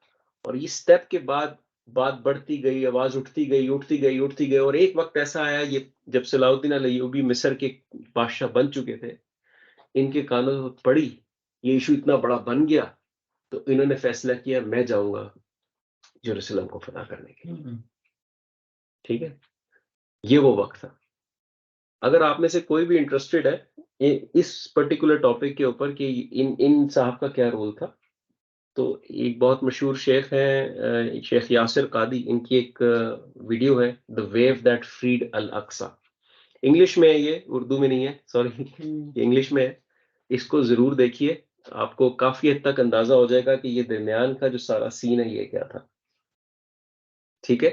और इस स्टेप के बाद बात बढ़ती गई, आवाज़ उठती गई, उठती गई, उठती गई और एक वक़्त ऐसा आया ये जब सलाहुद्दीन अय्यूबी मिस्र के बादशाह बन चुके थे, इनके कानों में पड़ी, ये इश्यू इतना बड़ा बन गया, तो इन्होंने फैसला किया मैं जाऊँगा यरूशलेम को फ़तह करने के लिए, ठीक है? ये वो वक़्त था। अगर आप में से कोई भी इंटरेस्टेड है इस पर्टिकुलर टॉपिक के ऊपर कि इन इन साहब का क्या रोल था, तो एक बहुत मशहूर शेख हैं शेख यासिर कादी, इनकी एक वीडियो है the wave that freed Al Aqsa. English में है ये, उर्दू में नहीं है, सॉरी ये इंग्लिश में है। इसको ज़रूर देखिए, आपको काफ़ी हद तक अंदाज़ा हो जाएगा कि ये दरमियान का जो सारा सीन है ये क्या था, ठीक है?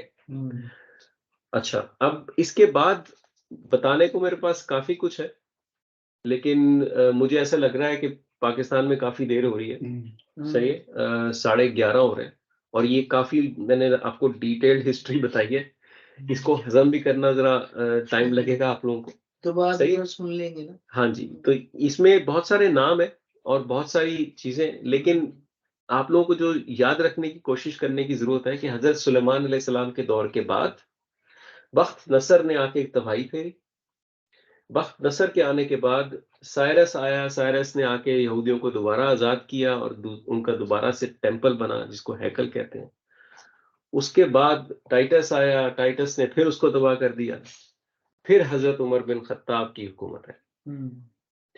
अच्छा, अब इसके बाद बताने को मेरे पास काफ़ी कुछ है, लेकिन मुझे ऐसा लग रहा है कि पाकिस्तान में काफ़ी देर हो रही है, सही है? 11:30 हो रहे हैं और ये काफ़ी मैंने आपको डिटेल्ड हिस्ट्री बताई है। इसको हज़म भी करना ज़रा टाइम लगेगा आप लोगों को। तो बाद सही है? में सुन लेंगे ना। हाँ जी, तो इसमें बहुत सारे नाम है और बहुत सारी चीजें, लेकिन आप लोगों को जो याद रखने की कोशिश करने की जरूरत है कि हजरत सुलेमान अलैहिस्सलाम के दौर के बाद बख्त नसर ने आके एक तबाही फेरी। बख्त नसर के आने के बाद साइरस आया, साइरस ने आके यहूदियों को दोबारा आजाद किया और उनका दोबारा से टेंपल बना जिसको हैकल कहते हैं। उसके बाद टाइटस आया, टाइटस ने फिर उसको तबाह कर दिया। फिर हजरत उमर बिन खत्ताब की हुकूमत है।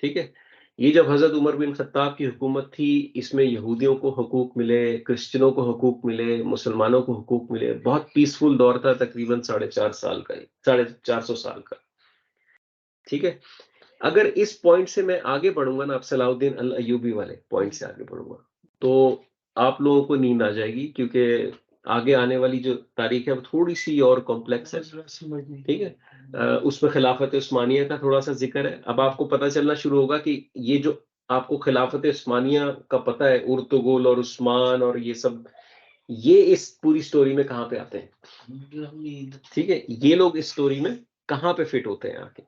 ठीक है, ये जब हजरत उमर बिन खत्ताब की हुकूमत थी, इसमें यहूदियों को हकूक मिले, क्रिश्चियनों को हकूक मिले, मुसलमानों को हकूक मिले। बहुत पीसफुल दौर था, तकरीबन 450 साल का, 450 साल का। ठीक है, अगर इस पॉइंट से मैं आगे बढ़ूंगा ना, अब सलाउद्दीन अल अय्यूबी वाले पॉइंट से आगे बढ़ूंगा, तो आप लोगों को नींद आ जाएगी, क्योंकि आगे आने वाली जो तारीख है वो थोड़ी सी और कॉम्प्लेक्स है। ठीक है, उसमें खिलाफत उस्मानिया का थोड़ा सा जिक्र है। अब आपको पता चलना शुरू होगा कि ये जो आपको खिलाफत उस्मानिया का पता है, उर्तुगुल और उस्मान और ये सब, ये इस पूरी स्टोरी में कहाँ पे आते हैं? ठीक है, ये लोग इस स्टोरी में कहाँ पे फिट होते हैं आके?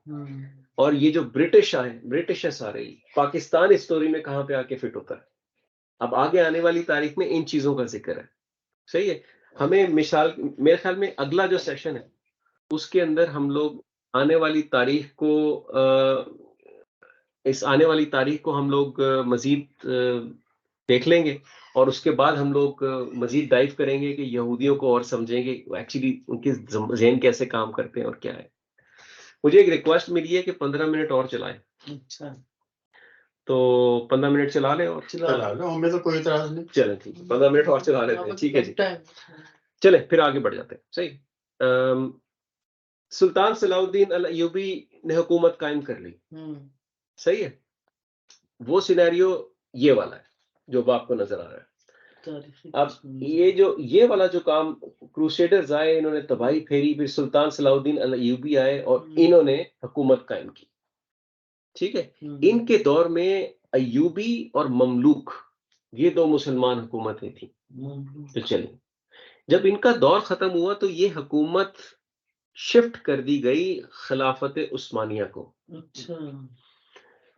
और ये जो ब्रिटिश आए, ब्रिटिशर्स आ रही, पाकिस्तान इस स्टोरी में कहाँ पे आके फिट होता है? अब आगे आने वाली तारीख में इन चीजों का जिक्र है। सही है, हमें मिसाल, मेरे ख्याल में अगला जो सेशन है उसके अंदर हम लोग आने वाली तारीख को इस आने वाली तारीख को हम लोग मजीद देख लेंगे, और उसके बाद हम लोग मजीद डाइव करेंगे कि यहूदियों को और समझेंगे एक्चुअली उनके जहन कैसे काम करते हैं और क्या है। मुझे एक रिक्वेस्ट मिली है कि 15 मिनट और चलाएं। अच्छा, तो 15 मिनट चला लें और चला लो, हमें तो कोई इतराज नहीं। चलें, ठीक है, 15 मिनट और चला लेते हैं। ठीक है जी, चलें फिर आगे बढ़ जाते हैं। सही, सुल्तान सलाउद्दीन अल अय्यूबी ने हुकूमत कायम कर ली। सही है, वो सिनेरियो ये वाला है जो अब आपको नजर आ रहा है। अब ये वाला जो काम, क्रूसेडर्स आए, इन्होंने तबाही फेरी, फिर सुल्तान सलाउद्दीन अल अय्यूबी आए और इन्होंने हुकूमत कायम की। ठीक है, इनके दौर में अय्यूबी और ममलूक, ये दो मुसलमान हुकूमतें थी। तो चलिए, जब इनका दौर खत्म हुआ तो ये हुकूमत शिफ्ट कर दी गई खिलाफत उस्मानिया को। अच्छा,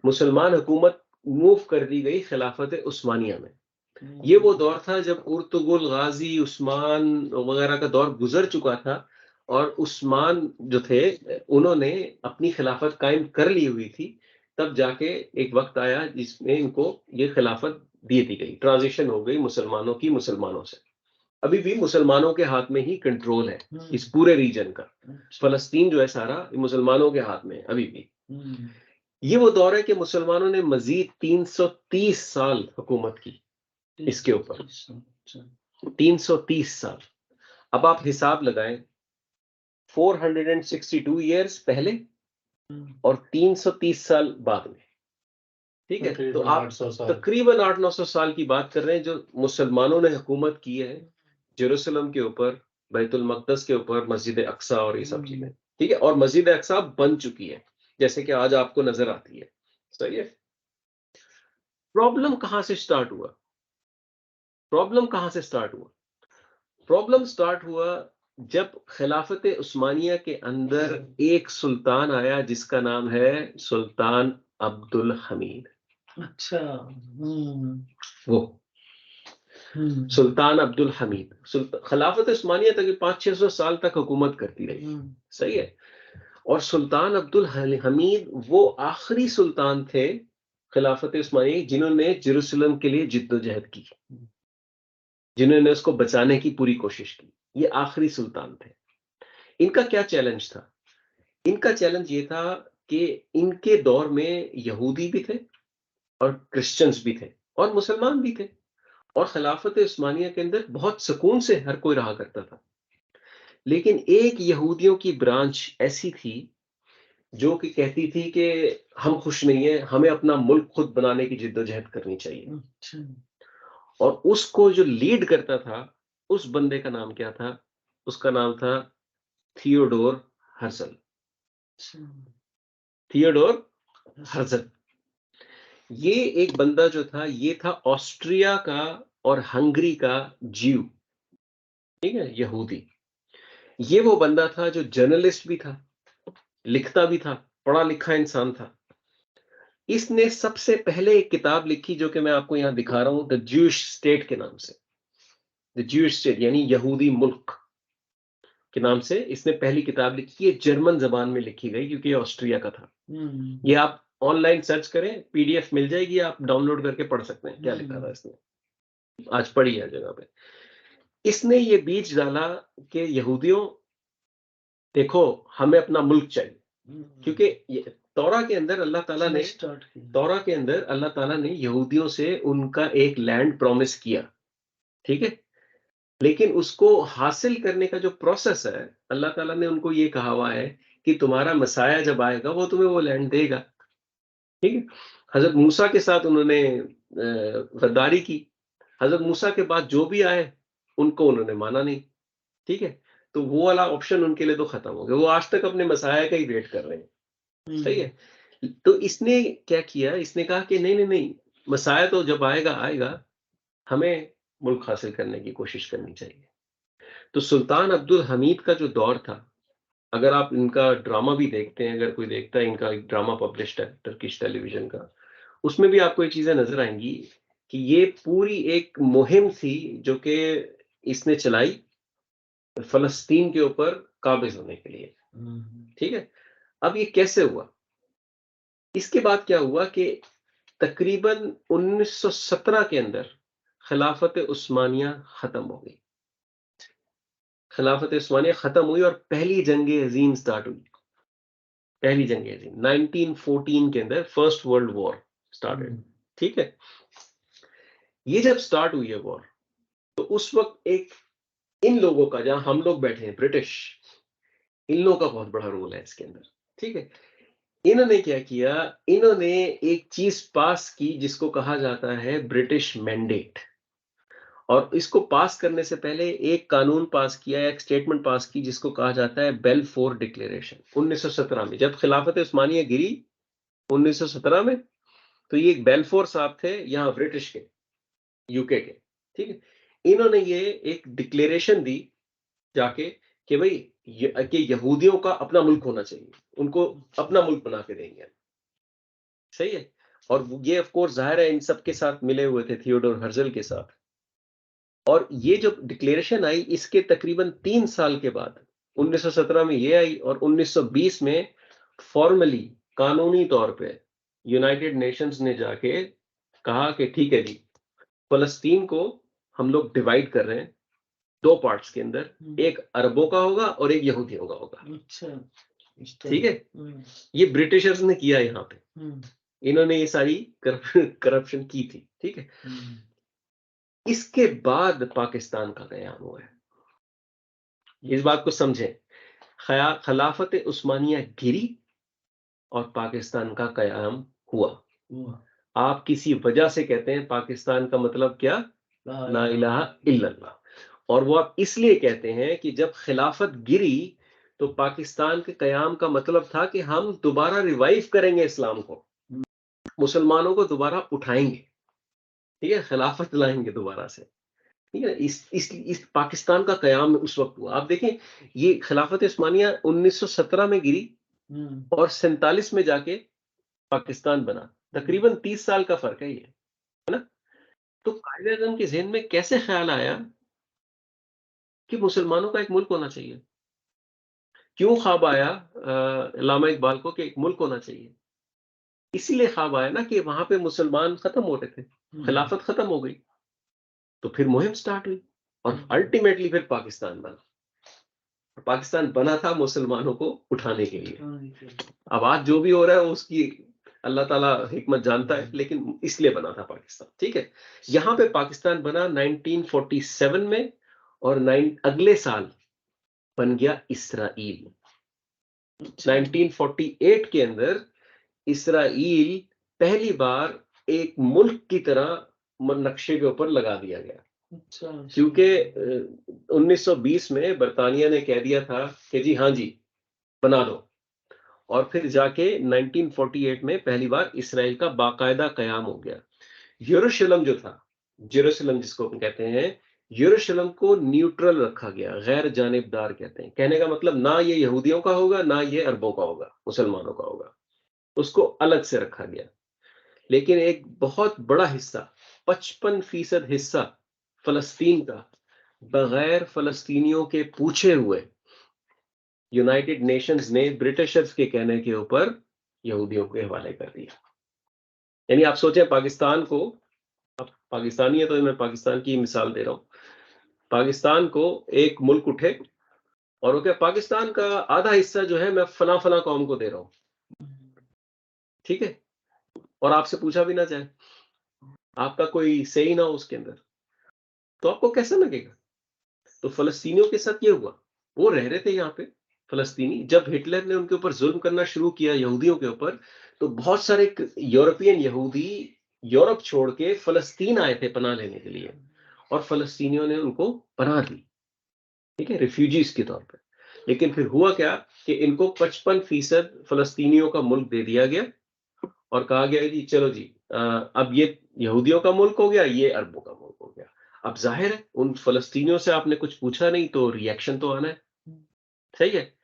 मुसलमान हुकूमत मूव कर दी गई खिलाफत उस्मानिया में। ये वो दौर था जब उर्तुगुल, गाजी, उस्मान वगैरह का दौर गुजर चुका था, और उस्मान जो थे उन्होंने अपनी खिलाफत कायम कर ली हुई थी। तब जाके एक वक्त आया जिसमें इनको ये खिलाफत दे दी गई, ट्रांजिशन हो गई मुसलमानों की मुसलमानों से। अभी भी मुसलमानों के हाथ में ही कंट्रोल है इस पूरे रीजन का। फलस्तीन जो है सारा मुसलमानों के हाथ में है अभी भी। ये वो दौर है कि मुसलमानों ने मजीद 330 साल हुकूमत की इसके ऊपर। 330 साल। अब आप हिसाब लगाएं, 462 ईयर्स पहले और 330 साल बाद में। ठीक है, तो आप तकरीबन 800-900 साल की बात कर रहे हैं जो मुसलमानों ने हुकूमत की है जेरूसलम के ऊपर, बैतुल मक़दस के ऊपर, मस्जिद अक्सा और ये सब चीजें। ठीक है, और मस्जिद अक्सा बन चुकी है जैसे कि आज आपको नजर आती है। सही है, प्रॉब्लम कहां से स्टार्ट हुआ? प्रॉब्लम कहां से स्टार्ट हुआ? प्रॉब्लम स्टार्ट हुआ जब खिलाफत उस्मानिया के अंदर एक सुल्तान आया जिसका नाम है सुल्तान अब्दुल हमीद। अच्छा, वो सुल्तान अब्दुल हमीद खिलाफत उस्मानिया तक 500-600 साल तक हुकूमत करती रही। सही है, और सुल्तान अब्दुल हमीद वो आखिरी सुल्तान थे खिलाफत उस्मानिया जिन्होंने जेरूसलम के लिए जिद्दोजहद की, जिन्होंने उसको बचाने की पूरी कोशिश की। ये आखिरी सुल्तान थे। इनका क्या चैलेंज था? इनका चैलेंज ये था कि इनके दौर में यहूदी भी थे और क्रिश्चियंस भी थे और मुसलमान भी थे, और खिलाफत उस्मानिया के अंदर बहुत सुकून से हर कोई रहा करता था। लेकिन एक यहूदियों की ब्रांच ऐसी थी जो कि कहती थी कि हम खुश नहीं है, हमें अपना मुल्क खुद बनाने की जिद्दोजहद करनी चाहिए। अच्छा, और उसको जो लीड करता था, उस बंदे का नाम क्या था? उसका नाम था थियोडोर हर्जल। थियोडोर हर्जल, ये एक बंदा जो था, ये था ऑस्ट्रिया का और हंगरी का जीव। ठीक है, यहूदी। ये वो बंदा था जो जर्नलिस्ट भी था, लिखता भी था, पढ़ा लिखा इंसान था। इसने सबसे पहले एक किताब लिखी जो कि मैं आपको यहाँ दिखा रहा हूँ, द ज्यूइश स्टेट के नाम से। द ज्यूइश स्टेट यानी यहूदी मुल्क के नाम से इसने पहली किताब लिखी। ये जर्मन जबान में लिखी गई क्योंकि ये ऑस्ट्रिया का था। ये आप ऑनलाइन सर्च करें, पीडीएफ मिल जाएगी, आप डाउनलोड करके पढ़ सकते हैं क्या लिखा था इसने, आज पढ़ी है जगह पे। इसने ये बीज डाला कि यहूदियों देखो, हमें अपना मुल्क चाहिए, क्योंकि तौरा के अंदर अल्लाह ताला ने यहूदियों से उनका एक लैंड प्रॉमिस किया, ठीक है, लेकिन उसको हासिल करने का जो प्रोसेस है, अल्लाह ताला ने उनको ये कहा हुआ है कि तुम्हारा मसाया जब आएगा वो तुम्हें वो लैंड देगा, ठीक है। हजरत मूसा के साथ उन्होंने गद्दारी की। हजरत मूसा के बाद जो भी आए उनको उन्होंने माना नहीं, ठीक है, तो वो वाला ऑप्शन उनके लिए तो खत्म हो गया। वो आज तक अपने मसाया का ही वेट कर रहे हैं, सही है। तो इसने क्या किया, इसने कहा कि नहीं नहीं नहीं, मसाया तो जब आएगा आएगा, हमें मुल्क हासिल करने की कोशिश करनी चाहिए। तो सुल्तान अब्दुल हमीद का जो दौर था, अगर आप इनका ड्रामा भी देखते हैं, अगर कोई देखता है, इनका एक ड्रामा पब्लिश्ड है टर्किश टेलीविजन का, उसमें भी आपको ये चीजें नजर आएंगी कि ये पूरी एक मुहिम थी जो कि इसने चलाई फलस्तीन के ऊपर काबिज होने के लिए, ठीक है। अब ये कैसे हुआ, इसके बाद क्या हुआ कि तकरीबन 1917 के अंदर खिलाफत उस्मानिया खत्म हो गई। खिलाफत उस्मानिया खत्म हुई और पहली जंग अजीम स्टार्ट हुई। पहली जंग अजीम 1914 के अंदर फर्स्ट वर्ल्ड वॉर स्टार्टेड, ठीक है। ये जब स्टार्ट हुई है वॉर, तो उस वक्त एक इन लोगों का, जहां हम लोग बैठे हैं ब्रिटिश, इन लोगों का बहुत बड़ा रोल है इसके अंदर, ठीक है। इन्होंने क्या किया, इन्होंने एक चीज पास की जिसको कहा जाता है ब्रिटिश मैंडेट, और इसको पास करने से पहले एक कानून पास किया, एक स्टेटमेंट पास की जिसको कहा जाता है बेलफोर डिक्लेरेशन 1917 में। जब खिलाफत उस्मानिया गिरी 1917 में, तो ये एक बेलफोर साहब थे यहाँ ब्रिटिश के, यूके के, ठीक है। इन्होंने ये एक डिक्लेरेशन दी जाके कि भाई कि यहूदियों का अपना मुल्क होना चाहिए, उनको अपना मुल्क बना के देंगे, सही है। और ये ऑफ कोर्स जाहिर है इन सबके साथ मिले हुए थे थियोडोर हर्जल के साथ। और ये जो डिक्लेरेशन आई, इसके तकरीबन 3 साल के बाद 1917 में ये आई, और 1920 में फॉर्मली कानूनी तौर पे यूनाइटेड नेशंस ने जाके कहा कि ठीक है जी, फलस्तीन को हम लोग डिवाइड कर रहे हैं 2 पार्ट्स के अंदर, एक अरबों का होगा और एक यहूदियों का होगा, ठीक है। ये ब्रिटिशर्स ने किया यहाँ पे, इन्होंने ये सारी करप्शन की थी, ठीक है। इसके बाद पाकिस्तान का कयाम हुआ है, इस बात को समझें। खिलाफत उस्मानिया गिरी और पाकिस्तान का कयाम हुआ। आप किसी वजह से कहते हैं पाकिस्तान का मतलब क्या, ला इलाहा इल्लल्लाह, और वो आप इसलिए कहते हैं कि जब खिलाफत गिरी तो पाकिस्तान के कयाम का मतलब था कि हम दोबारा रिवाइव करेंगे इस्लाम को, मुसलमानों को दोबारा उठाएंगे, ठीक है, खिलाफत लाएंगे दोबारा से, ठीक है। इस पाकिस्तान का कयाम उस वक्त हुआ। आप देखें, ये खिलाफत उस्मानिया 1917 में गिरी और 47 में जाके पाकिस्तान बना, तकरीबन 30 साल का फर्क है ये, है ना। तो कायदे आज़म के ज़हन में कैसे ख्याल आया कि मुसलमानों का एक मुल्क होना चाहिए? क्यों ख्वाब आया अल्लामा इकबाल को कि एक मुल्क होना चाहिए? इसीलिए ख्वाब आया ना कि वहां पे मुसलमान खत्म हो रहे थे, खिलाफत खत्म हो गई, तो फिर मुहिम स्टार्ट हुई और अल्टीमेटली फिर पाकिस्तान बना। पाकिस्तान बना था मुसलमानों को उठाने के लिए। अब आज जो भी हो रहा है उसकी अल्लाह ताला हिकमत जानता है, लेकिन इसलिए बना था पाकिस्तान, ठीक है। यहाँ पे पाकिस्तान बना 1947 में, और अगले साल बन गया इसराइल। 1948 के अंदर इसराइल पहली बार एक मुल्क की तरह नक्शे के ऊपर लगा दिया गया, क्योंकि 1920 में बरतानिया ने कह दिया था कि जी हाँ जी बना दो, और फिर जाके 1948 में पहली बार इसराइल का बाकायदा कयाम हो गया। यरूशलेम जो था, जेरूशलेम जिसको हम कहते हैं, यरूशलेम को न्यूट्रल रखा गया, गैर जानिबदार कहते हैं। कहने का मतलब ना ये यहूदियों का होगा, ना ये अरबों का होगा, मुसलमानों का होगा, उसको अलग से रखा गया। लेकिन एक बहुत बड़ा हिस्सा, 55% हिस्सा फलस्तीन का बगैर फलस्तीनियों के पूछे हुए यूनाइटेड नेशंस ने ब्रिटिशर्स के कहने के ऊपर यहूदियों के हवाले कर दिया। यानी आप सोचें, पाकिस्तान को, अब पाकिस्तानी है तो मैं पाकिस्तान की मिसाल दे रहा हूं, पाकिस्तान को एक मुल्क उठे और वो क्या, पाकिस्तान का आधा हिस्सा जो है मैं फला फला कौम को दे रहा हूं, ठीक है, और आपसे पूछा भी ना जाए, आपका कोई सही ना हो उसके अंदर, तो आपको कैसा लगेगा? तो फलस्तीनियों के साथ ये हुआ। वो रह रहे थे यहाँ पे फलस्तीनी, जब हिटलर ने उनके ऊपर जुल्म करना शुरू किया यहूदियों के ऊपर, तो बहुत सारे यूरोपियन यहूदी यूरोप छोड़ के फलस्तीन आए थे पनाह लेने के लिए, और फलस्तीनियों ने उनको पनाह दी, ठीक है, रिफ्यूजीज के तौर पे। लेकिन फिर हुआ क्या कि इनको 55% फलस्तीनियों का मुल्क दे दिया गया और कहा गया जी चलो जी, अब ये यहूदियों का मुल्क हो गया, ये अरबों का मुल्क हो गया। अब जाहिर है उन फलस्तीनियों से आपने कुछ पूछा नहीं तो रिएक्शन तो आना है, सही है।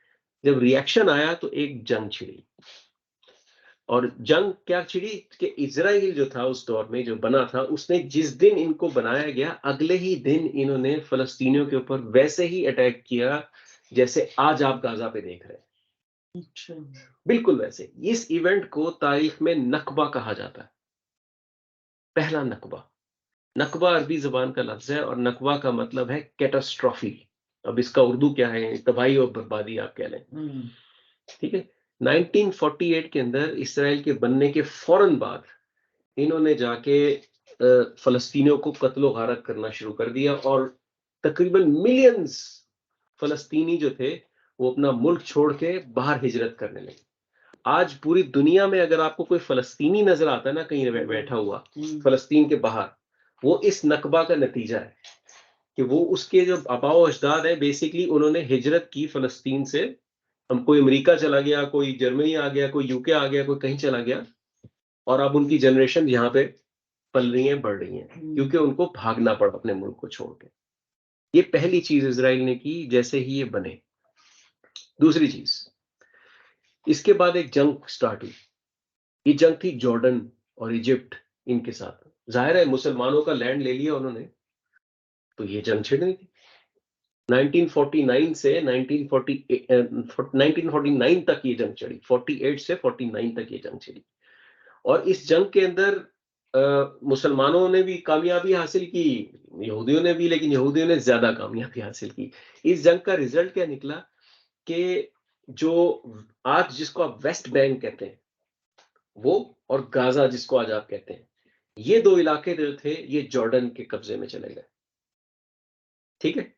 जब रिएक्शन आया तो एक जंग छिड़ी, और जंग क्या छिड़ी कि इजराइल जो था उस दौर में जो बना था, उसने जिस दिन इनको बनाया गया अगले ही दिन इन्होंने फलस्तीनियों के ऊपर वैसे ही अटैक किया जैसे आज आप गाजा पे देख रहे हैं। अच्छा। बिल्कुल वैसे। इस इवेंट को तारीख में नकबा कहा जाता है, पहला नकबा। नकबा अरबी जबान का लफ्ज है और नकबा का मतलब है कैटास्ट्रॉफी। अब इसका उर्दू क्या है, तबाही और बर्बादी आप कह लें, ठीक है। 1948 के अंदर इसराइल के बनने के फौरन बाद इन्होंने जाके फलस्तीनियों को कत्लो गारत करना शुरू कर दिया, और तकरीबन मिलियंस फलस्तीनी जो थे वो अपना मुल्क छोड़ के बाहर हिजरत करने लगे। आज पूरी दुनिया में अगर आपको कोई फलस्तीनी नजर आता है ना कहीं बैठा हुआ फलस्तीन के बाहर, वो इस नकबा का नतीजा है कि वो उसके जो आबाओ अजदाद है बेसिकली उन्होंने हिजरत की फलस्तीन से। हम कोई अमेरिका चला गया, कोई जर्मनी आ गया, कोई यूके आ गया, कोई कहीं चला गया, और अब उनकी जनरेशन यहाँ पे पल रही है, बढ़ रही है, क्योंकि उनको भागना पड़ा अपने मुल्क को छोड़ के। ये पहली चीज इसराइल ने की जैसे ही ये बने। दूसरी चीज, इसके बाद एक जंग स्टार्ट हुई। ये जंग थी जॉर्डन और इजिप्ट इनके साथ। जाहिर है मुसलमानों का लैंड ले लिया उन्होंने, तो ये जंग छिड़नी थी। 1949 से 1949 तक ये जंग चली, 48 से 49 तक ये जंग चली। और इस जंग के अंदर मुसलमानों ने भी कामयाबी हासिल की, यहूदियों ने भी, लेकिन यहूदियों ने ज्यादा कामयाबी हासिल की। इस जंग का रिजल्ट क्या निकला कि जो आज जिसको आप वेस्ट बैंक कहते हैं वो, और गाजा जिसको आज आप कहते हैं, ये दो इलाके जो थे ये जॉर्डन के कब्जे में चले गए, ठीक है।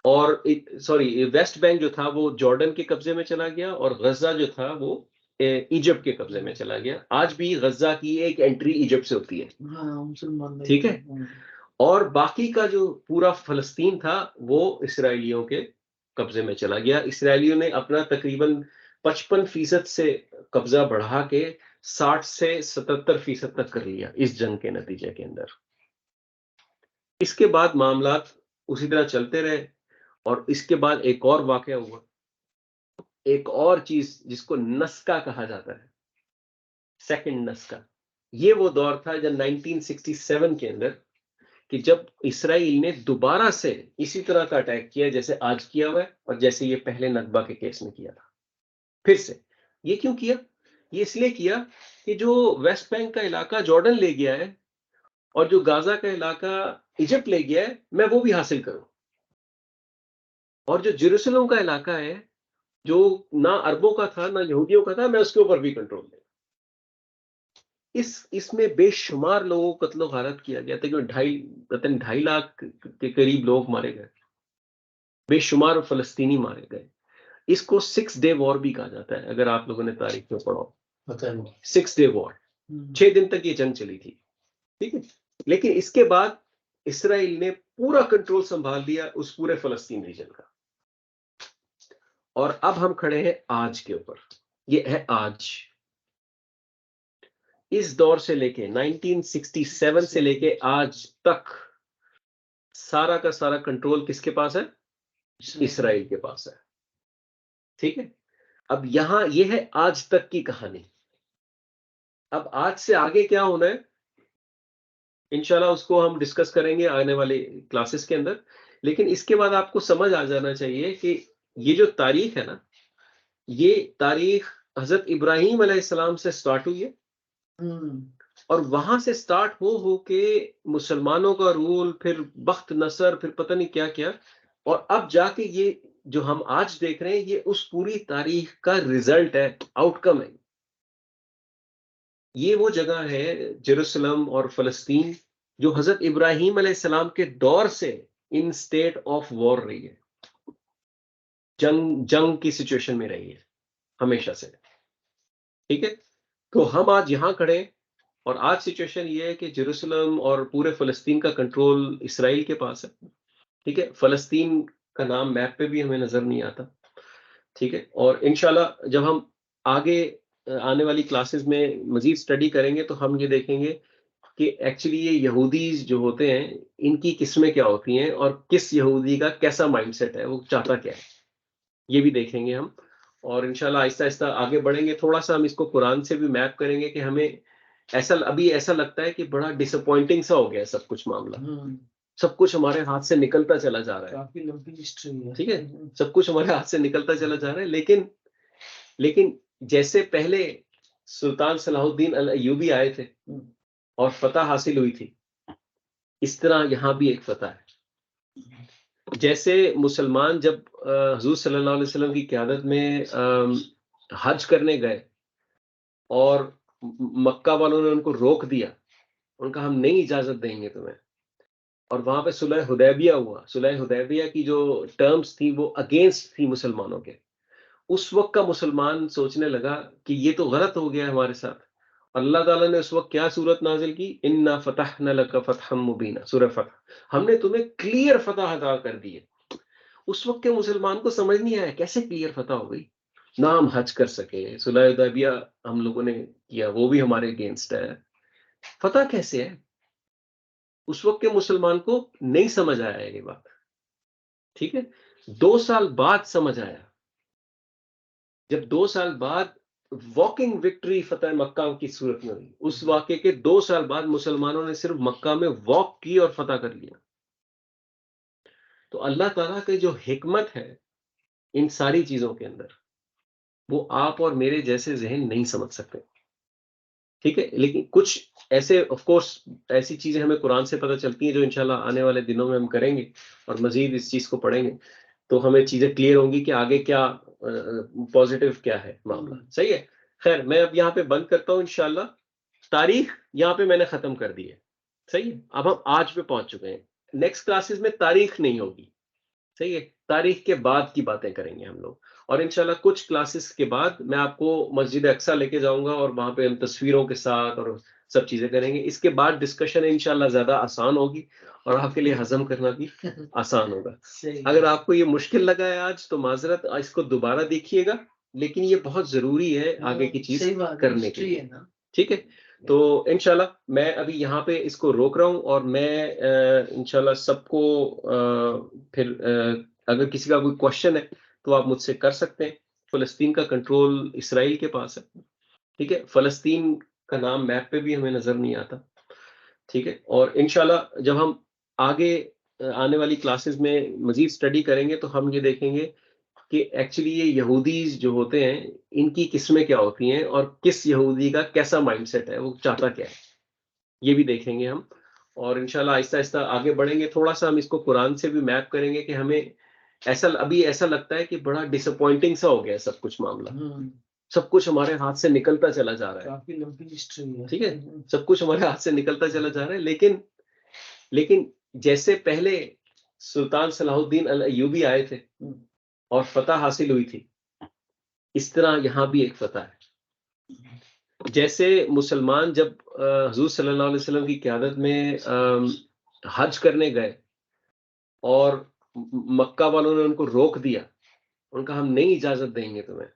और सॉरी, वेस्ट बैंक जो था वो जॉर्डन के कब्जे में चला गया, और गजा जो था वो इजिप्ट के कब्जे में चला गया। आज भी गजा की एक एंट्री इजिप्ट से होती है, ठीक है। और बाकी का जो पूरा फलस्तीन था वो इसराइलियों के कब्जे में चला गया। इसराइलियों ने अपना तकरीबन 55% से कब्जा बढ़ा के 60 से 77% तक कर लिया इस जंग के नतीजे के अंदर। इसके बाद मामला उसी तरह चलते रहे, और इसके बाद एक और वाकया हुआ, एक और चीज जिसको नस्का कहा जाता है, सेकंड नस्का। ये वो दौर था जब 1967 के अंदर, कि जब इसराइल ने दोबारा से इसी तरह का अटैक किया जैसे आज किया हुआ है, और जैसे ये पहले नकबा के केस में किया था। फिर से ये क्यों किया? ये इसलिए किया कि जो वेस्ट बैंक का इलाका जॉर्डन ले गया है और जो गाजा का इलाका इजिप्ट ले गया है, मैं वो भी हासिल करूं, और जो जेरूसलम का इलाका है जो ना अरबों का था ना यहूदियों का था, मैं उसके ऊपर भी कंट्रोल ले। इसमें बेशुमार लोगों को कत्लो गारत किया गया, तकरीबन 2.5 लाख के करीब लोग मारे गए, बेशुमार फलस्तीनी मारे गए। इसको 6 डे वॉर भी कहा जाता है, अगर आप लोगों ने तारीख में पढ़ा हो। 6 डे वॉर, 6 दिन तक ये जंग चली थी, ठीक है। लेकिन इसके बाद इसराइल ने पूरा कंट्रोल संभाल लिया उस पूरे फलस्तीन रीजन का। और अब हम खड़े हैं आज के ऊपर। ये है आज, इस दौर से लेके 1967 से लेके आज तक सारा का सारा कंट्रोल किसके पास है? इसराइल के पास है। ठीक है? अब यहां ये है आज तक की कहानी। अब आज से आगे क्या होना है, इंशाल्लाह उसको हम डिस्कस करेंगे आने वाले क्लासेस के अंदर। लेकिन इसके बाद आपको समझ आ जाना चाहिए कि ये जो तारीख है ना, ये तारीख हजरत इब्राहीम अलैहिस्सलाम से स्टार्ट हुई है और वहां से स्टार्ट हो के मुसलमानों का रूल, फिर बख्त नसर, फिर पता नहीं क्या क्या, और अब जाके ये जो हम आज देख रहे हैं ये उस पूरी तारीख का रिजल्ट है, आउटकम है। ये वो जगह है जेरूसलम और फलस्तीन जो हजरत इब्राहीम अलैहिस्सलाम के दौर से इन स्टेट ऑफ वॉर रही है, जंग जंग की सिचुएशन में रही है हमेशा से। ठीक है, तो हम आज यहां खड़े हैं और आज सिचुएशन ये है कि जेरूसलम और पूरे फलस्तीन का कंट्रोल इसराइल के पास है। ठीक है, फलस्तीन का नाम मैप पे भी हमें नजर नहीं आता। ठीक है, और इंशाल्लाह जब हम आगे आने वाली क्लासेस में मजीद स्टडी करेंगे तो हम ये देखेंगे कि एक्चुअली ये यहूदीज जो होते हैं इनकी किस्में क्या होती हैं और किस यहूदी का कैसा माइंडसेट है, वो चाहता क्या है, ये भी देखेंगे हम। और इंशाल्लाह आहिस्ता आहिस्ता आगे बढ़ेंगे। थोड़ा सा हम इसको कुरान से भी मैप करेंगे कि हमें अभी ऐसा लगता है कि बड़ा डिसअपॉइंटिंग सा हो गया है सब कुछ मामला। सब कुछ हमारे हाथ से निकलता चला जा रहा है, काफी लंबी हिस्ट्री है। ठीक है, सब कुछ हमारे हाथ से निकलता चला जा रहा है। लेकिन लेकिन जैसे पहले सुल्तान सलाहुद्दीन अल अय्यूबी आए थे और फतह हासिल हुई थी, इस तरह यहां भी एक फतह है। जैसे मुसलमान जब हुजूर सल्लल्लाहु अलैहि वसल्लम की क़यादत में हज करने गए और मक्का वालों ने उनको रोक दिया, उनका हम नहीं इजाजत देंगे तुम्हें, और वहां पे सुलह हुदैबिया हुआ। सुलह हुदैबिया की जो टर्म्स थी वो अगेंस्ट थी मुसलमानों के। उस वक्त का मुसलमान सोचने लगा कि ये तो गलत हो गया हमारे साथ। अल्लाह ताला ने उस वक्त क्या सूरत नाजिल की, इन्ना फतहना लका फतहम मुबीना, सूरह फतह, हमने तुम्हें क्लियर फतह अता कर दी है। उस वक्त के मुसलमान को समझ नहीं आया कैसे क्लियर फतह हो गई, ना हम हज कर सके, सुलह हुदैबिया हम लोगों ने किया वो भी हमारे अगेंस्ट है, फतह कैसे है। उस वक्त के मुसलमान को नहीं समझ आया ये बात। ठीक है, 2 साल बाद समझ आया। जब 2 साल बाद वॉकिंग विक्ट्री फतेह मक्का की सूरत में हुई, उस वाक़े के 2 साल बाद मुसलमानों ने सिर्फ मक्का में वॉक की और फतह कर लिया। तो अल्लाह ताला की जो हिकमत है इन सारी चीजों के अंदर, वो आप और मेरे जैसे जहन नहीं समझ सकते। ठीक है, लेकिन कुछ ऐसे ऑफ कोर्स ऐसी चीजें हमें कुरान से पता चलती हैं जो इंशाल्लाह आने वाले दिनों में हम करेंगे और मजीद इस चीज को पढ़ेंगे तो हमें चीजें क्लियर होंगी कि आगे क्या पॉजिटिव क्या है मामला। सही है, खैर मैं अब यहाँ पे बंद करता हूँ इंशाल्लाह। तारीख यहाँ पे मैंने खत्म कर दी है। सही है, अब हम आज पे पहुंच चुके हैं। नेक्स्ट क्लासेस में तारीख नहीं होगी। सही है, तारीख के बाद की बातें करेंगे हम लोग। और इंशाल्लाह कुछ क्लासेस के बाद मैं आपको मस्जिद अक्सा लेके जाऊंगा और वहां पे हम तस्वीरों के साथ और सब चीजें करेंगे। इसके बाद डिस्कशन इंशाल्लाह ज्यादा आसान होगी और आपके लिए हजम करना भी आसान होगा। अगर आपको ये मुश्किल लगा है आज तो माजरत, इसको दोबारा देखिएगा, लेकिन ये बहुत जरूरी है आगे की चीज करने के लिए। ठीक है, तो इंशाल्लाह मैं अभी यहाँ पे इसको रोक रहा हूँ और मैं इंशाल्लाह सबको फिर अगर किसी का कोई क्वेश्चन है तो आप मुझसे कर सकते हैं। फलस्तीन का कंट्रोल इसराइल के पास है। ठीक है, फलस्तीन का नाम मैप पे भी हमें नजर नहीं आता। ठीक है, और इंशाल्लाह जब हम आगे आने वाली क्लासेस में मजीद स्टडी करेंगे तो हम ये देखेंगे कि एक्चुअली ये यहूदीज जो होते हैं इनकी किस्में क्या होती हैं और किस यहूदी का कैसा माइंडसेट है, वो चाहता क्या है, ये भी देखेंगे हम। और इंशाल्लाह आहिस्ता आहिस्ता आगे बढ़ेंगे। थोड़ा सा हम इसको कुरान से भी मैप करेंगे कि हमें अभी ऐसा लगता है कि बड़ा डिसअपॉइंटिंग सा हो गया है सब कुछ मामला। सब कुछ हमारे हाथ से निकलता चला जा रहा है, काफी लंबी हिस्ट्री है। ठीक है, सब कुछ हमारे हाथ से निकलता चला जा रहा है। लेकिन जैसे पहले सुल्तान सलाहुद्दीन अल अय्यूबी आए थे और फतह हासिल हुई थी, इस तरह यहां भी एक फतह है। जैसे मुसलमान जब हुजूर सल्लल्लाहु अलैहि वसल्लम की क़यादत में हज करने गए और मक्का वालों ने उनको रोक दिया, उनका हम नहीं इजाजत देंगे तुम्हें,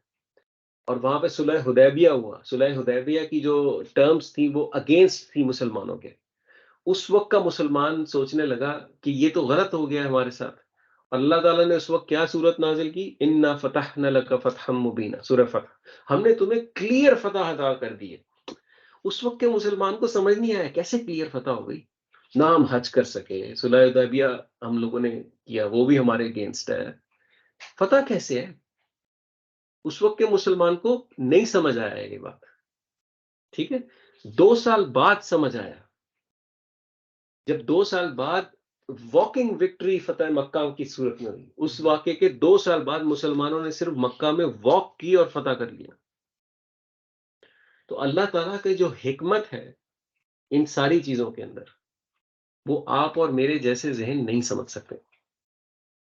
और वहां पे सुलह हुदैबिया हुआ। सुलह हुदैबिया की जो टर्म्स थी वो अगेंस्ट थी मुसलमानों के। उस वक्त का मुसलमान सोचने लगा कि ये तो गलत हो गया है हमारे साथ। अल्लाह ताला ने उस वक्त क्या सूरत नाजिल की, इन्ना फतहना लका फतहम मुबीना, सूरह फतह, हमने तुम्हें क्लियर फतह अता कर दी है। उस वक्त के मुसलमान को समझ नहीं आया कैसे क्लियर फतह हो गई, ना हम हज कर सके, सुलह हुदैबिया हम लोगों ने किया, वो भी हमारे अगेंस्ट है, फतह कैसे है? उस वक्त के मुसलमान को नहीं समझ आया ये बात। ठीक है, 2 साल बाद समझ आया, जब 2 साल बाद वॉकिंग विक्ट्री फतेह मक्का की सूरत में हुई। उस वाक़े के 2 साल बाद मुसलमानों ने सिर्फ मक्का में वॉक की और फतह कर लिया। तो अल्लाह ताला के जो हिकमत है इन सारी चीजों के अंदर, वो आप और मेरे जैसे जहन नहीं समझ सकते।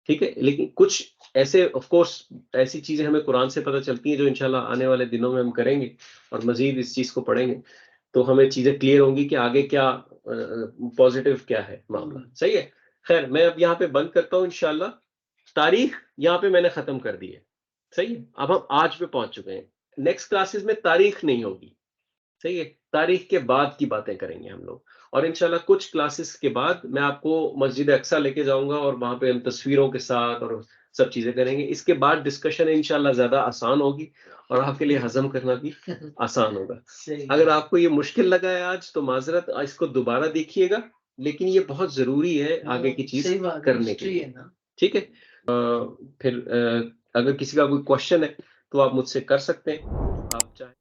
ठीक है, लेकिन कुछ ऐसे ऑफ कोर्स ऐसी चीजें हमें कुरान से पता चलती हैं जो इंशाल्लाह आने वाले दिनों में हम करेंगे और मजीद इस चीज को पढ़ेंगे, तो हमें चीजें क्लियर होंगी कि आगे क्या पॉजिटिव क्या है मामला। सही है। खैर, मैं अब यहाँ पे बंद करता हूँ इंशाल्लाह। तारीख यहाँ पे मैंने खत्म कर दी है। सही है, अब हम आज पे पहुंच चुके हैं। नेक्स्ट क्लासेस में तारीख नहीं होगी। सही है, तारीख के बाद की बातें करेंगे हम लोग। और इंशाल्लाह कुछ क्लासेस के बाद मैं आपको मस्जिद अक्सा लेके जाऊंगा और वहां पे हम तस्वीरों के साथ और सब चीजें करेंगे। इसके बाद डिस्कशन इंशाल्लाह ज्यादा आसान होगी और आपके लिए हजम करना भी आसान होगा। अगर आपको ये मुश्किल लगा है आज तो माजरत, इसको दोबारा देखिएगा, लेकिन ये बहुत जरूरी है आगे की चीज करने के लिए। ठीक है, फिर अगर किसी का कोई क्वेश्चन है तो आप मुझसे कर सकते हैं। आप चाहे